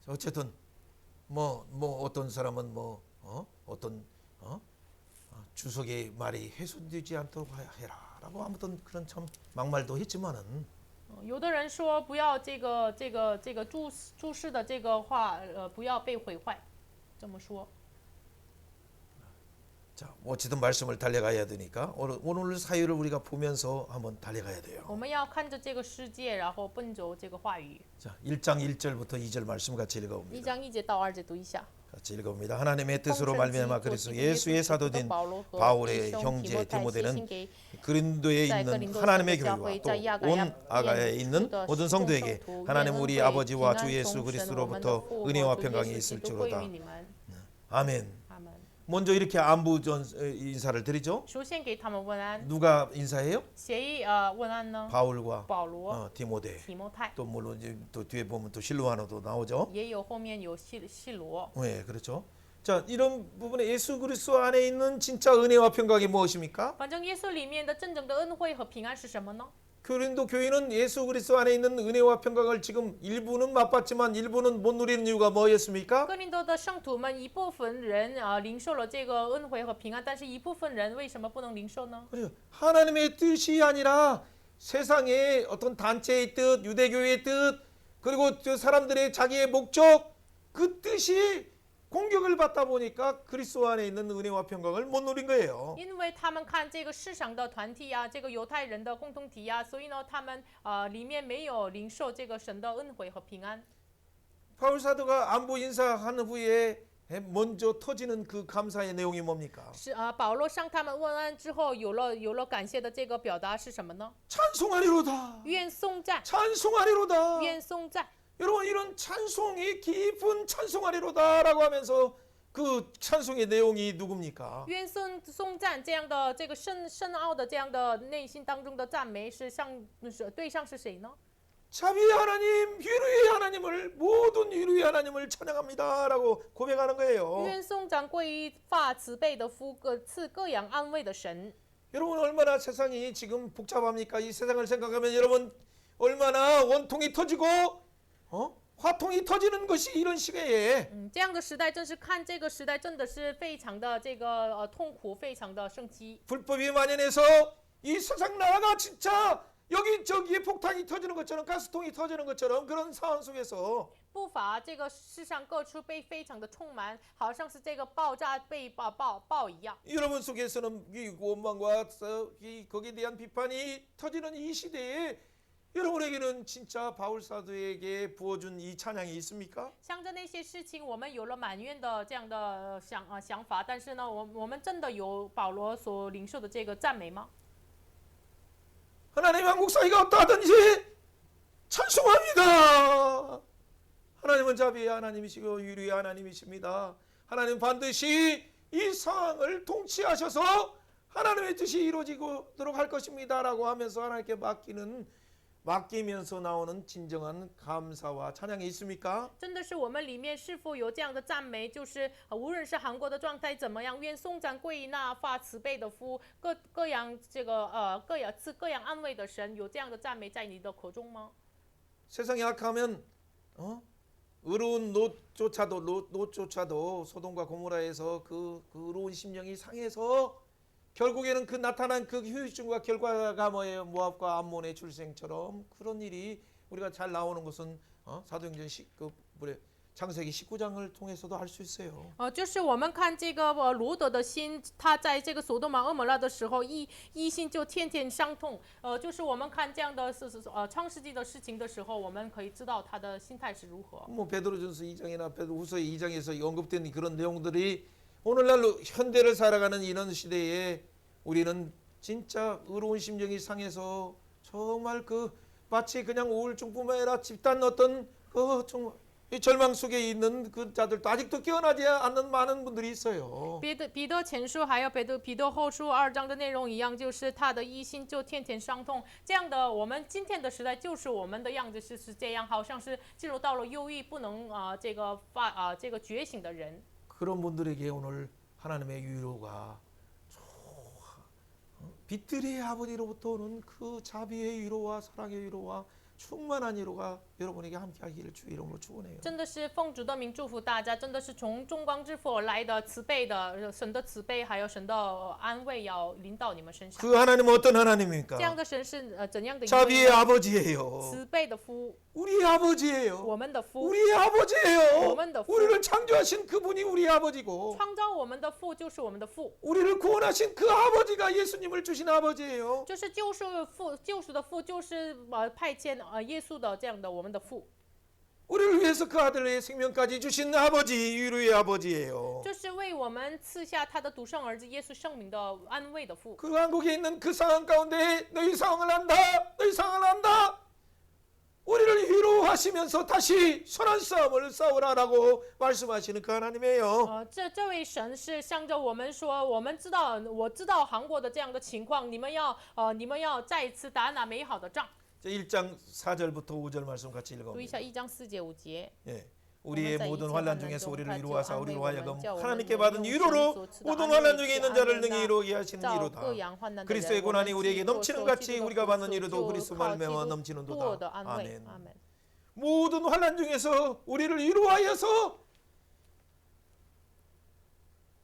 어쨌든 뭐 어떤 사람은 주석의 말이 훼손되지 않도록 해라라고 아무튼 그런 참 막말도 했지만은 有的人说不要这个注释的这个话不要被毁坏，这么说。 자, 어찌든 말씀을 달려가야 되니까 오늘 사유를 우리가 보면서 한번 달려가야 돼요. 我们要看着这个世界，然后奔着这个话语。 자, 1장 1절부터 2절 말씀 같이 1 읽어봅니다. 章1节到2节读一下。 같이 읽어봅니다. 하나님의 뜻으로 奉 말미암아 圣 그리스도 基督 예수의 基督 사도된 保罗和 바울의 弟兄 형제 提摩太写 디모데는 信给 그린도에 在 있는 哥林多 하나님의 教 교회와 会， 또 在亚该 온 亚 아가야에 있는 的 모든 众 성도에게 圣徒， 하나님 愿恩 우리 惠 아버지와 平 주 安 예수 从神我们的 그리스도로부터 父 은혜와 和主 평강이 耶稣基督归 있을지로다. 于你们。 아멘. 阿门。 먼저 이렇게 안부 인사를 드리죠. 首先给他们问安， 누가 인사해요? 谁问安呢？ 바울과 保罗、 디모데. 提摩太， 또 물론 이제 또 뒤에 보면 또 실로아노도 나오죠. 也有后面有西罗。 네, 그렇죠. 자, 이런 부분에 예수 그리스도 안에 있는 진짜 은혜와 평강이 무엇입니까? 反正耶稣里面的真正的恩惠和平安是什么呢？ 고린도 교회는 예수 그리스도 안에 있는 은혜와 평강을 지금 일부는 맛봤지만 일부는 못 누리는 이유가 뭐였습니까? 哥林多的圣徒们一部分人领受了这个恩惠和平安，但是一部分人为什么不能领受呢？ 그렇죠. 하나님의 뜻이 아니라 세상의 어떤 단체의 뜻, 유대교회의 뜻, 그리고 저 사람들의 자기의 목적, 그 뜻이 공격을 받다 보니까 그리스도 안에 있는 은혜와 평강을 못 누린 거예요. 因为他们看这个世上的团体这个犹太人的共同体所以呢，他们里面没有领受这个神的恩惠和平安。 바울 사도가 안부 인사한 후에 먼저 터지는 그 감사의 내용이 뭡니까? 是保罗向他们问安之后，有了感谢的这个表达是什么呢？ 찬송하리로다. 愿颂赞， 찬송하리로다. 愿颂赞。 여러분 이런 찬송이 깊은 찬송하리로다라고 하면서 그 찬송의 내용이 누굽니까? 愿颂赞这样的这个深奥的这样的内心当中的赞美是对象是谁呢？ 자비의 하나님, 위로의 하나님을 모든 위로의 하나님을 찬양합니다라고 고백하는 거예요. 愿颂赞归于发慈悲的父，赐各样安慰的神。 여러분 얼마나 세상이 지금 복잡합니까? 이 세상을 생각하면 여러분 얼마나 원통이 터지고 화통이 터지는 것이 이런 시기에 这样的时代，正是看这个时代真的是非常的这个痛苦，非常的生机。 불법이 만연해서 이 세상 나라가 진짜 여기저기에 폭탄이 터지는 것처럼 가스통이 터지는 것처럼 그런 상황 속에서 不法这个世上各处被非常的充满，好像是这个爆炸被爆一样。 여러분 속에서는 이 원망과 거기에 대한 비판이 터지는 이 시대에 여러분에게는 진짜 바울 사도에게 부어준 이 찬양이 있습니까? 像着那些事情，我们有了埋怨的这样的想法，但是呢，我们真的有保罗所领受的这个赞美吗？ 하나님 한국 사회가 어떠하든지 찬송합니다. 하나님은 자비의 하나님이시고 유리의 하나님이십니다. 하나님 반드시 이 상황을 통치하셔서 하나님의 뜻이 이루어지도록 할 것입니다라고 하면서 하나님께 맡기면서 나오는 진정한 감사와 찬양이 있습니까? 真的是我们里面是否有这样的赞美？就是无论是韩国的状态怎么样，愿颂赞归于那发慈悲的父，各样这个赐各样安慰的神，有这样的赞美在你的口中吗？ 세상이 악하면 의로운 롯조차도 소돔과 고모라에서 그 의로운 심령이 상해서 결국에는 그 나타난 그 후유증과 결과가 뭐예요? 모압과 암몬의 출생처럼 그런 일이 우리가 잘 나오는 것은 사도행전 창세기 19장을 통해서도 알 수 있어요. 就是我们看这个罗德的心，他在这个索多玛蛾摩拉的时候，一心就天天伤痛。就是我们看这样的创世纪的事情的时候，我们可以知道他的心态是如何。 뭐 베드로전서 2장이나 베드로후서 2장에서 언급된 그런 내용들이 오늘날로 현대를 살아가는 이런 시대에 우리는 진짜 의로운 심령이 상해서 정말 마치 그냥 우울증뿐만 아니라 집단 어떤 정말 이 절망 속에 있는 그 자들도 아직도 깨어나지 않는 많은 분들이 있어요. 彼得前书还有彼得后书2章的内容一样，就是他的一心就天天伤痛。这样的我们今天的时代就是我们的样子是这样，好像是进入到了忧郁不能这个觉醒的人。 그런 분들에게 오늘 하나님의 위로가 빛들의 아버지로부터 오는 그 자비의 위로와 사랑의 위로와 충만한 위로가 여러분에게 함께하기를 주의 이름으로 축원해요. 真的是奉主的名祝福大家，真的是从中光之父而来的慈悲的神的慈悲，还有神的安慰要临到你们身上。 그 하나님은 어떤 这样 하나님입니까? 的神是怎样的一 자비의 位呢？ 아버지예요. 慈悲的父， 우리 아버지예요. 我们的父， 우리 아버지예요. 오만다, 父. 우리를 창조하신 그분이 우리 아버지고 创造我们的父就是我们的父， 우리를 구원하신 그 아버지가 예수님을 주신 아버지예요. 就是救赎的父，就是派遣耶稣的这样的我们的父， 우리를 위해서 그 아들의 생명까지 주신 아버지, 위로의 아버지예요. 这是为我们赐下他的独生儿子耶稣圣名的安慰的父。 그 한국에 있는 그 상황 가운데 너희 상황을 안다, 너희 상황을 안다. 우리를 위로하시면서 다시 선한 싸움을 싸우라라고 말씀하시는 그 하나님이에요. 这位神是向着我们说，我知道韩国的这样的情况，你们要再一次打那美好的仗。 1장 4절부터 5절 말씀 같이 读一下 읽어봅니다. 1장 4节 5节。 예. 우리의 오늘 모든 자, 환난 이제 중에서 우리를 환난 위로하사 중 우리로 하여금 안慰我们 하나님께 자, 받은 오늘 위로로 용서도 모든 안慰 환난 중에 있는 주 자를 안慰능히 이루게 하시는 照 위로다. 各样患难的 그리스도의 人，我 고난이 们 우리에게 基督 넘치는 受 같이 基督的 우리가 苦 받는 楚 위로도 就 그리스도 靠基 말미암아 督 넘치는도다. 多的安慰。 아멘. 阿门。 모든 환난 중에서 우리를 위로하여서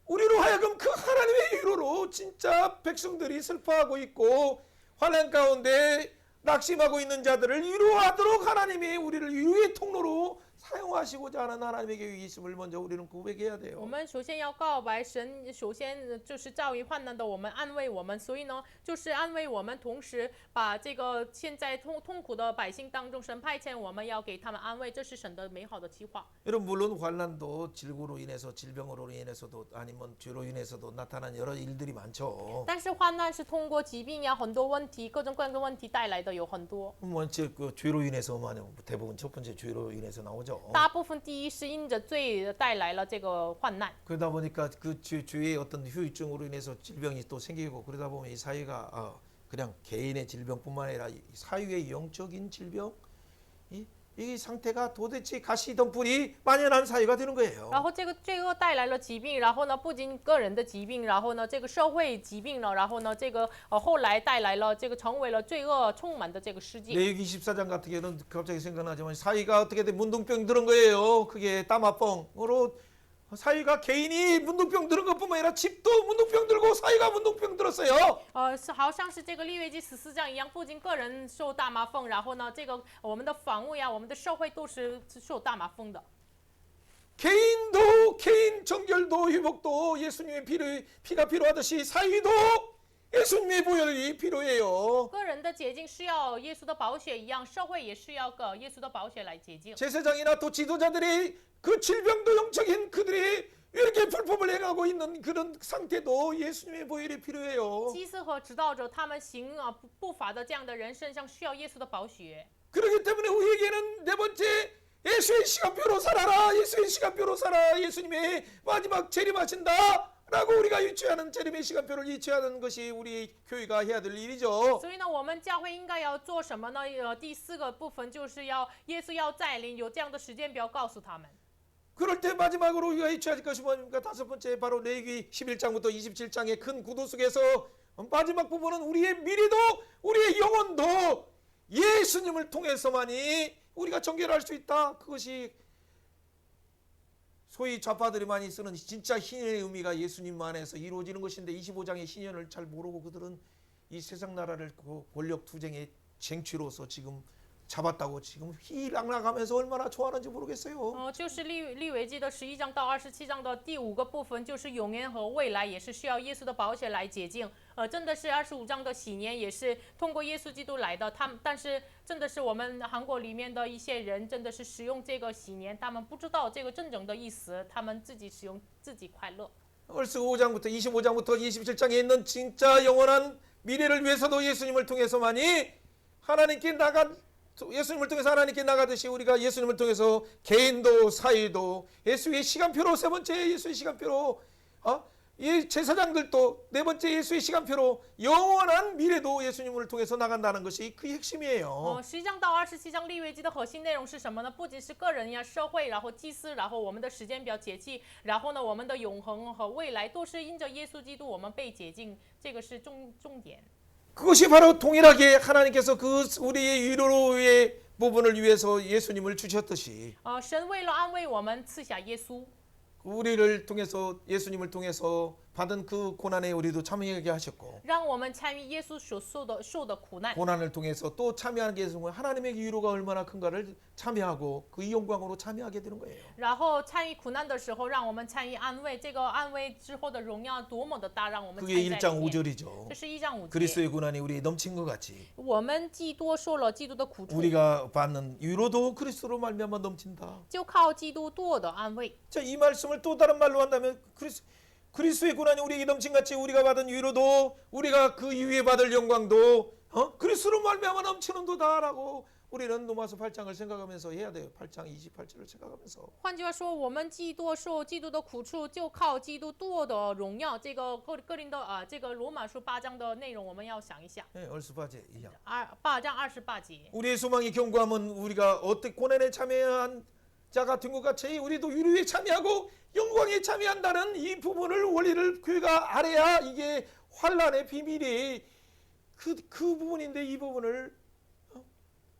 우리로 하여금 그 하나님의 위로로 진짜 백성들이 슬퍼하고 있고 환난 가운데 낙심하고 있는 자들을 위로하도록 하나님이 우리를 위로의 통로로 사용하시고자 하는 하나님의 계획이 있음을 먼저 우리는 고백해야 我 돼요. 们首先要告白神，首先就是遭遇患难的我们，安慰我们。所以呢，就是安慰我们，同时把这个现在痛苦的百姓当中，神派遣我们要给他们安慰，这是神的美好的计划。 여러분 물론 환난도 질고로 인해서 질병으로 인해서도 아니면 죄로 인해서도 나타난 여러 일들이 많죠. 但是患难是通过疾病呀，很多问题，各种各样的问题带来的有很多。 먼저 그 죄로 인해서만 대부분 첫 번째 죄로 인해서 나오죠. 大部分第一是因着罪带来了这个患难。 그러다 보니까 그 죄의 어떤 후유증으로 인해서 질병이 또 생기고 그러다 보면 이 사회가 그냥 개인의 질병뿐만 아니라 이 사회의 영적인 질병 이 상태가 도대체 가시덤불이 만연한 사회가 되는 거예요. 然后这个罪恶带来了疾病，然后呢，不仅个人的疾病，然后呢，这个社会疾病了，然后呢，这个后来带来了这个成为了罪恶充满的这个世界。 레위기 24장 같은 경우는 갑자기 생각나지만 사회가 어떻게 돼 문둥병 들은 거예요. 그게 따마병으로 사회가 개인이 문둥병 들은 것뿐만 아니라 집도 문둥병 들고 사회가 문둥병 들었어요. 是好像是这个利未记14章一样，不仅个人受大麻风，然后呢，这个我们的房屋呀，我们的社会都是受大麻风的。 개인도 개인 정결도 회복도 예수님의 피가 필요하듯이 사회도 예수님의 보혈이 필요해요. 个人的洁净需要耶稣的宝血一样，社会也需要个耶稣的宝血来洁净。 제사장이나 또 지도자들이 그 질병도 영적인 그들이 이렇게 불법을 행하고 있는 그런 상태도 예수님의 보혈이 필요해요. 祭司和指导者他们行不法的这样的人身上需要耶稣的宝血。 그렇기 때문에 우리에게는 네 번째 예수의 시간표로 살아라. 예수의 시간표로 살아. 예수님의 마지막 재림하신다. 라고 우리가 유치하는 재림의 시간표를 유치하는 것이 우리 교회가 해야 될 일이죠. 所以呢，我们教会应该要做什么呢？第四个部分就是要耶稣要再临，有这样的时间表告诉他们。 그럴 때 마지막으로 우리가 유치할 것이 뭡니까? 다섯 번째 바로 레위기 11장부터 27장의 큰 구도 속에서 마지막 부분은 우리의 미래도 우리의 영혼도 예수님을 통해서만이 우리가 정결할 수 있다. 그것이 소위 좌파들이 많이 쓰는 진짜 희년의 의미가 예수님 안에서 이루어지는 것인데 25장의 희년을 잘 모르고 그들은 이 세상 나라를 그 권력 투쟁의 쟁취로서 지금 잡았다고 지금 휘락락하면서 얼마나 좋아하는지 모르겠어요. 就是利未记的11章到27章的第5个部分，就是永远和未来，也是需要耶稣的宝血来洁净。真的是25章的喜年，也是通过耶稣基督来的。但是真的是我们韩国里面的一些人，真的是使用这个喜年，他们不知道这个真正的意思，他们自己使用自己快乐。 벌써 5장부터 25장부터 27장에 있는 진짜 영원한 미래를 위해서도 예수님을 통해서만이 하나님께 예수님을 통해서 하나님께 나가듯이 우리가 예수님을 통해서 개인도 사회도 예수의 시간표로 세 번째 예수의 시간표로 이 제사장들도 네 번째 예수의 시간표로 영원한 미래도 예수님을 통해서 나간다는 것이 그 핵심이에요. 11章到27章利未记的核心内容是什么呢？不仅是个人呀、社会，然后祭司，然后我们的时间表节气，然后呢，我们的永恒和未来都是因着耶稣基督我们被洁净，这个是重点。 그것이 바로 동일하게 하나님께서 그 우리의 위로의 부분을 위해서 예수님을 주셨듯이 神为了安慰我们赐下耶稣， 우리를 통해서 예수님을 통해서 받은 그 고난에 우리도 참여하게 하셨고 让我们参与耶稣所受的苦难。 고난을 통해서 또 참여하게 해서 하나님의 위로가 얼마나 큰가를 참여하고 그 영광으로 참여하게 되는 거예요. 然后参与苦难的时候，让我们参与安慰，这个安慰之后的荣耀多么的大，让我们参 그게 与在里 1장 面。 5절이죠. 这是1章5节。 그리스도의 고난이 우리에 넘친 것 같이 我们既多受了基督的苦处， 우리가 받는 위로도 그리스도로 말미암아 넘친다. 就靠基督多的安慰。 자, 이 말씀을 또 다른 말로 한다면 그리스도의 고난이 우리에게 넘친 같이 우리가 받은 위로도 우리가 그 이후에 받을 영광도 그리스도로 말미암아 넘치는도다라고 우리는 로마서 8장을 생각하면서 해야 돼요. 8장 28절을 생각하면서. 换句话说，我们既多受基督的苦处，就靠基督多的荣耀。这个哥林多这个罗马书8章的内容，我们要想一下。 네, 얼스바제 이양. 8章28节。 우리의 소망이 견고함은 우리가 어떻게 고난에 참여한 자 같은 것 같이 우리도 위로에 참여하고 영광에 참여한다는 이 부분을 원리를 교회가 알아야 이게 환란의 비밀이 그 부분인데 이 부분을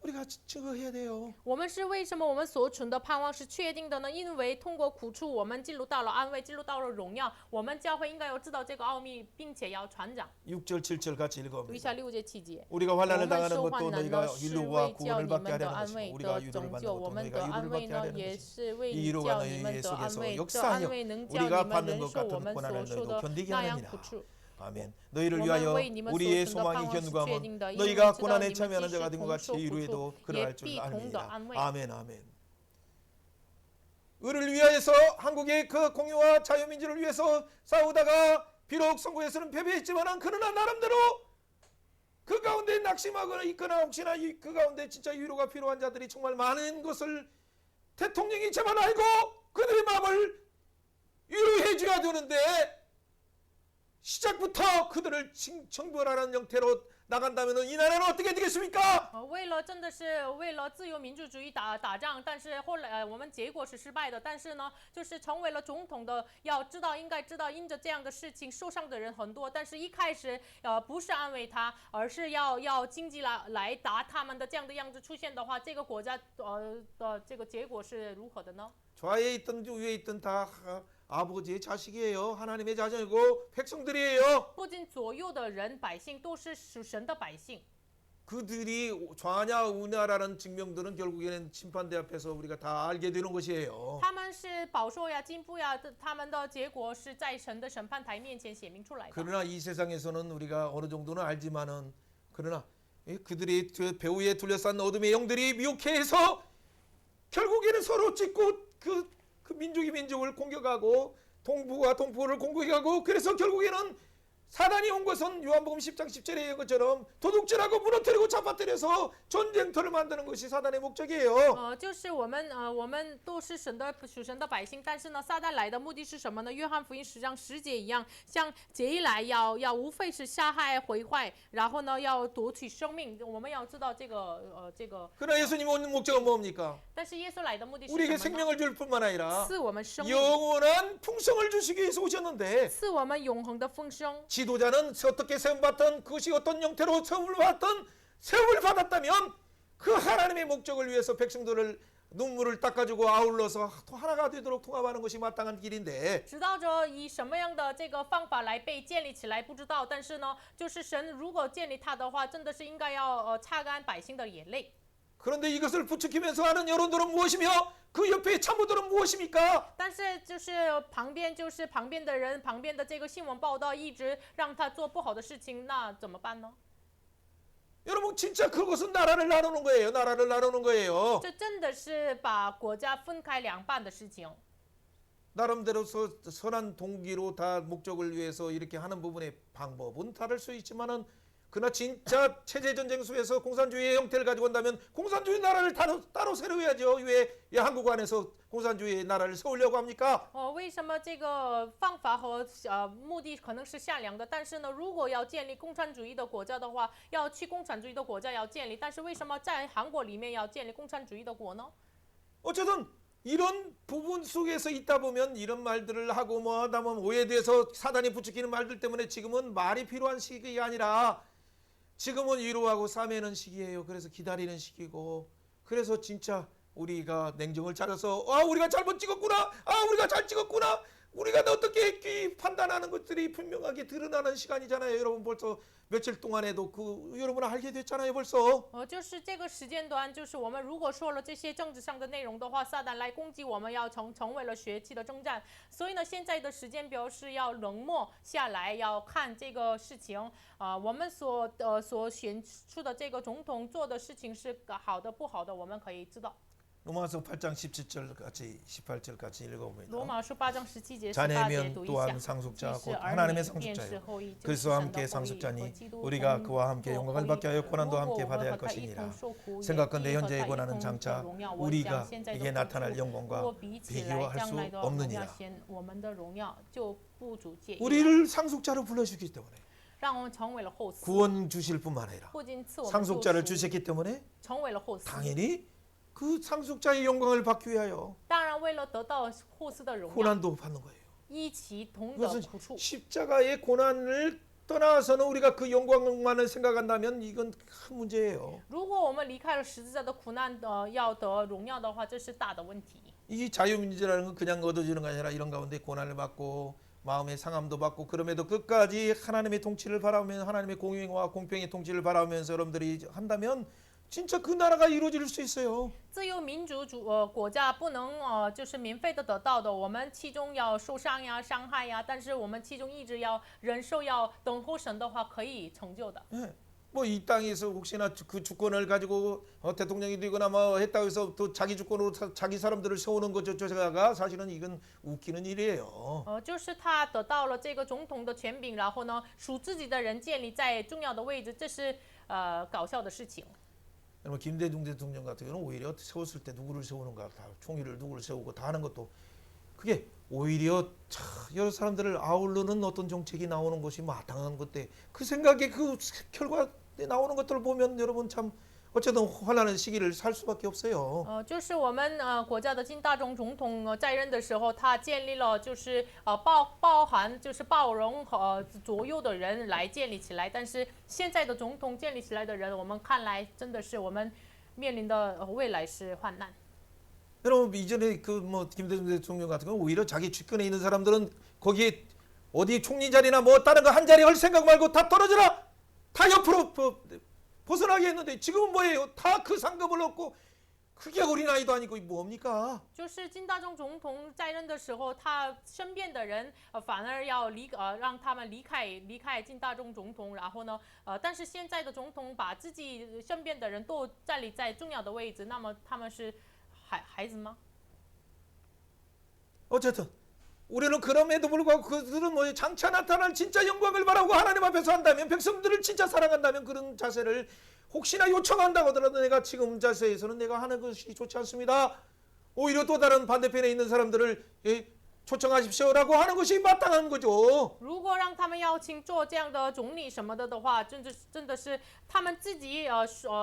우리가 증거해야 돼요. 我们是为什么我们所存的盼望是确定的呢？因为通过苦处，我们进入到了安慰，进入到了荣耀。我们教会应该要知道这个奥秘，并且要传讲。 6절 7절 같이 读一 읽어봅니다. 下6节7节。 우리가 我 환란을 们 당하는 受 것도 患难 너희가 呢，是 위로와 为叫 구원을 你 받게 们得 하려는 安 것이고 慰 우리가 得 위로를 拯 받는 救， 것도 我们 너희가 得安 위로를 慰 받게 呢， 하려는 也 것이고 是为 이 위로가 叫你 너희 们得 속에서 安慰，得 역사하여 安慰能叫 우리가 你们 받는 忍 것 受我 같은 们 고난을 所受 너희도 的 견디게 那样 하느니라. 苦处。 아멘. 너희를 我 위하여 们为你们所 우리의 存的盼 소망이 望是确 견고함은 定的，因为 너희가 知道 고난에 你们 참여하는 即 자 使 같은 것 同 같이 受苦处， 위로에도 也 그러할 줄 必同的 압니다. 安慰。 아멘 아멘. 을을 위하여서 한국의 그 공유와 자유민주를 위해서 싸우다가 비록 선거에서는 패배했지만 그러나 나름대로 그 가운데 낙심하거나 있거나 혹시나 그 가운데 진짜 위로가 필요한 자들이 정말 많은 것을 대통령이 제발 알고 그들의 마음을 위로해 줘야 되는데 시작부터 그들을 정벌하는 형태로 나간다면 이 나라는 어떻게 되겠습니까? 为了真的是为了自由民主主义打仗，但是后来我们结果是失败的。但是呢，就是成为了总统的，要知道应该知道，因着这样的事情受伤的人很多。但是一开始不是安慰他，而是要经济来打他们的这样的样子出现的话，这个国家的这个结果是如何的呢？ 좌에 있든 위에 있든 다 아버지의 자식이에요. 하나님의 자녀이고 백성들이에요. 不仅左右的人百姓都是属神的百姓。 그들이 좌냐 우냐라는 증명들은 결국에는 심판대 앞에서 우리가 다 알게 되는 것이에요. 他们是保寿呀、进步呀，他们的结果是在神的审判台面前显明出来的。 그러나 이 세상에서는 우리가 어느 정도는 알지만은 그러나 그들이 배후에 둘러싼 어둠의 영들이 미혹해서 결국에는 서로 찢고 그 민족이 민족을 공격하고 동부가 동부를 공격하고 그래서 결국에는 사단이 온 것은 요한복음 10장 10절에 있는 것처럼 도둑질하고 무너뜨리고 잡아뜨려서 전쟁터를 만드는 것이 사단의 목적이에요. 就是我们都是属神的百姓，但是呢，撒旦来的目的是什么呢？约翰福音10章10节一样，像贼来要无非是杀害毁坏，然后呢要夺取生命。我们要知道这个。 그러나 예수님 온 목적은 뭡니까? 但是耶稣来的目的是 우리에게 什么呢？ 생명을 줄 뿐만 아니라 赐我们生命， 영원한 풍성을 주시기 위해서 오셨는데 赐我们永恒的丰盛。 지도자는 어떻게 세움받던 그것이 어떤 형태로 세움을 받던 세움을 받았다면 그 하나님의 목적을 위해서 백성들을 눈물을 닦아주고 아울러서 하나가 되도록 통합하는 것이 마땅한 길인데 指导者以什么样的这个方法来被建立起来不知道，但是呢，就是神如果建立他的话，真的是应该要擦干百姓的眼泪。 그런데 이것을 부추기면서 하는 여론들은 무엇이며 그 옆에 참모들은 무엇입니까? 但是就是旁边的人，旁边的这个新闻报道一直让他做不好的事情，那怎么办呢？ 여러분 진짜 그것은 나라를 나누는 거예요. 나라를 나누는 거예요. 这真的是把国家分开两半的事情。 나름대로 선한 동기로 다 목적을 위해서 이렇게 하는 부분의 방법은 다를 수 있지만은 그러나 진짜 체제 전쟁 속에서 공산주의의 형태를 가지고 온다면 공산주의 나라를 따로 세워야죠. 왜 한국 안에서 공산주의 나라를 세우려고 합니까? 为什么这个方法和目的可能是善良的，但是呢，如果要建立共产主义的国家的话，要去共产主义的国家要建立，但是为什么在韩国里面要建立共产主义的国呢？ 어쨌든 이런 부분 속에서 있다 보면 이런 말들을 하고 뭐 하다 보면 오해돼서 사단이 부추기는 말들 때문에 지금은 말이 필요한 시기가 아니라 지금은 위로하고 싸매는 시기예요. 그래서 기다리는 시기고 그래서 진짜 우리가 냉정을 찾아서 우리가 잘못 찍었구나. 우리가 잘 찍었구나. 우리가 어떻게 판단하는 것들이 분명하게 드러나는 시간이잖아요. 여러분 벌써 며칠 동안에도 여러분 알게 됐잖아요. 벌써. 就是这个时间段，就是我们如果说了这些政治上的内容的话，撒旦来攻击我们，要成为了学期的征战。所以呢，现在的时间表是要冷漠下来，要看这个事情。我们所选出的这个总统做的事情是好的不好的，我们可以知道。 로마서 8장 17절까지 18절까지 읽어봅니다. 罗马书8章17节18节 자녀면 读一 또한 下。 상속자 既是 곧 儿 하나님의 女，便是 상속자요. 后裔，就是 그리스도와 神 함께 的后裔， 상속자니 和基督 우리가 同 그와 함께 作 영광을 后裔。 받게 하여 如果 고난도 我 함께 们 받아야 和 할 他一 것이니라. 同受苦，也 생각건대 必和 현재의 他一 고난은 同 장차 荣耀。我想 우리가 现在的 이게 苦 나타날 处， 영광과 若比起来 비교할 将 수 来的荣耀 없느니라. 显我们的荣耀就不足介意了， 우리를 상속자로 불러주기 때문에 让我们成为了后嗣， 구원 주실 뿐만 아니라 不仅赐我们救 상속자를 赎， 주셨기 때문에 成为了后嗣。 당연히 그 상속자의 영광을 받기 위하여 当然，为了得到后嗣的荣耀， 고난도 받는 거예요. 一起同得 이것은 苦处。 십자가의 고난을 떠나서는 우리가 그 영광만을 생각한다면 이건 큰 문제예요. 如果我们离开了十字架的苦难，要得荣耀的话，这是大的问题。 이 자유민주라는 건 그냥 얻어지는 게 아니라 이런 가운데 고난을 받고 마음의 상함도 받고 그럼에도 끝까지 하나님의 통치를 바라보면 하나님의 공의와 공평의 통치를 바라보면서 여러분들이 한다면 진짜 그 나라가 이루어질 수 있어요. 自由民主国家不能就是免费的得到的，我们其中要受伤呀、伤害呀，但是我们其中一直要忍受、要等候神的话，可以成就的。 뭐 이 땅에서 혹시나 그 주권을 가지고 대통령이 되거나 뭐 했다고 해서 또 자기 주권으로 자기 사람들을 세우는 것 자체가 사실은 이건 웃기는 일이에요. 就是他得到了这个总统的权柄，然后呢，属自己的人建立在重要的位置，这是搞笑的事情。 여러분 김대중 대통령 같은 경우는 오히려 세웠을 때 누구를 세우는가 다 총리를 누구를 세우고 다 하는 것도 그게 오히려 여러 사람들을 아우르는 어떤 정책이 나오는 것이 마땅한 것때 그 생각에 그 결과 나오는 것들을 보면 여러분 참 어쨌든 화나는 시기를 살 수밖에 없어요. 就是我们国家的金大中总统在任的时候，他建立了就是包含就是包容和左右的人来建立起来，但是现在的总统建立起来的人，我们看来真的是我们面临的未来是患难。 여러분 이전에 그 뭐 김대중 대통령 같은 경우 오히려 자기 주권에 있는 사람들은 거기에 어디 총리 자리나 뭐 다른 거 한 자리 할 생각 말고 다 떨어져라 다 옆으로 벗어나게 했는데 지금은 뭐예요? 다 그 상급을 얻고 그게 어린아이도 아니고 뭡니까? 就是金大中总统在任的时候，他身边的人反而要让他们离开金大中总统，然后呢但是现在的总统把自己身边的人都站立在重要的位置，那么他们是孩子吗？ 어쨌든 우리는 그럼에도 불구하고 그들은 뭐 장차 나타날 진짜 영광을 바라고 하나님 앞에서 한다면 백성들을 진짜 사랑한다면 그런 자세를 혹시나 요청한다고 하더라도 내가 지금 자세에서는 내가 하는 것이 좋지 않습니다. 오히려 또 다른 반대편에 있는 사람들을 초청하십시오라고 하는 것이 마땅한 거죠. 如果让他们邀请做这样的总理什么的话，真的是他们自己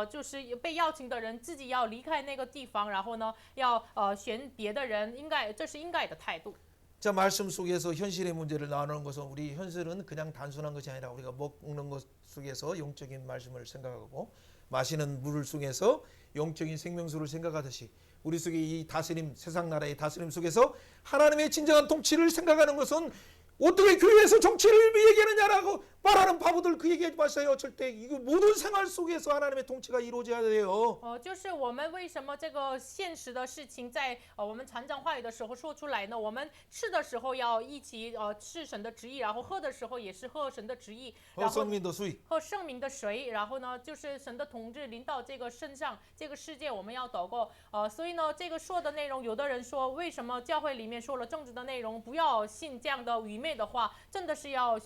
就是被邀请的人自己要离开那个地方，然后呢要选别的人，这是应该的态度。 자 말씀 속에서 현실의 문제를 나누는 것은 우리 현실은 그냥 단순한 것이 아니라 우리가 먹는 것 속에서 영적인 말씀을 생각하고 마시는 물 속에서 영적인 생명수를 생각하듯이 우리 속에 이 다스림 세상 나라의 다스림 속에서 하나님의 진정한 통치를 생각하는 것은 어떻게 교회에서 정치를 얘기하느냐라고 말하는 바보들 그 얘기하지 마세요. 절대 이거 모든 생활 속에서 하나님의 통치가 이루어져야 돼요. 就是我们为什么这个现实的事情在我们传讲话语的时候说出来呢？我们吃的时候要一起吃神的旨意，然后喝的时候也是喝神的旨意，然后 성민도 수익. 喝圣明的水，然后呢就是神的统治临到这个身上，这个世界我们要祷告。所以呢这个说的内容，有的人说为什么教会里面说了政治的内容，不要信这样的愚昧的话，真的是要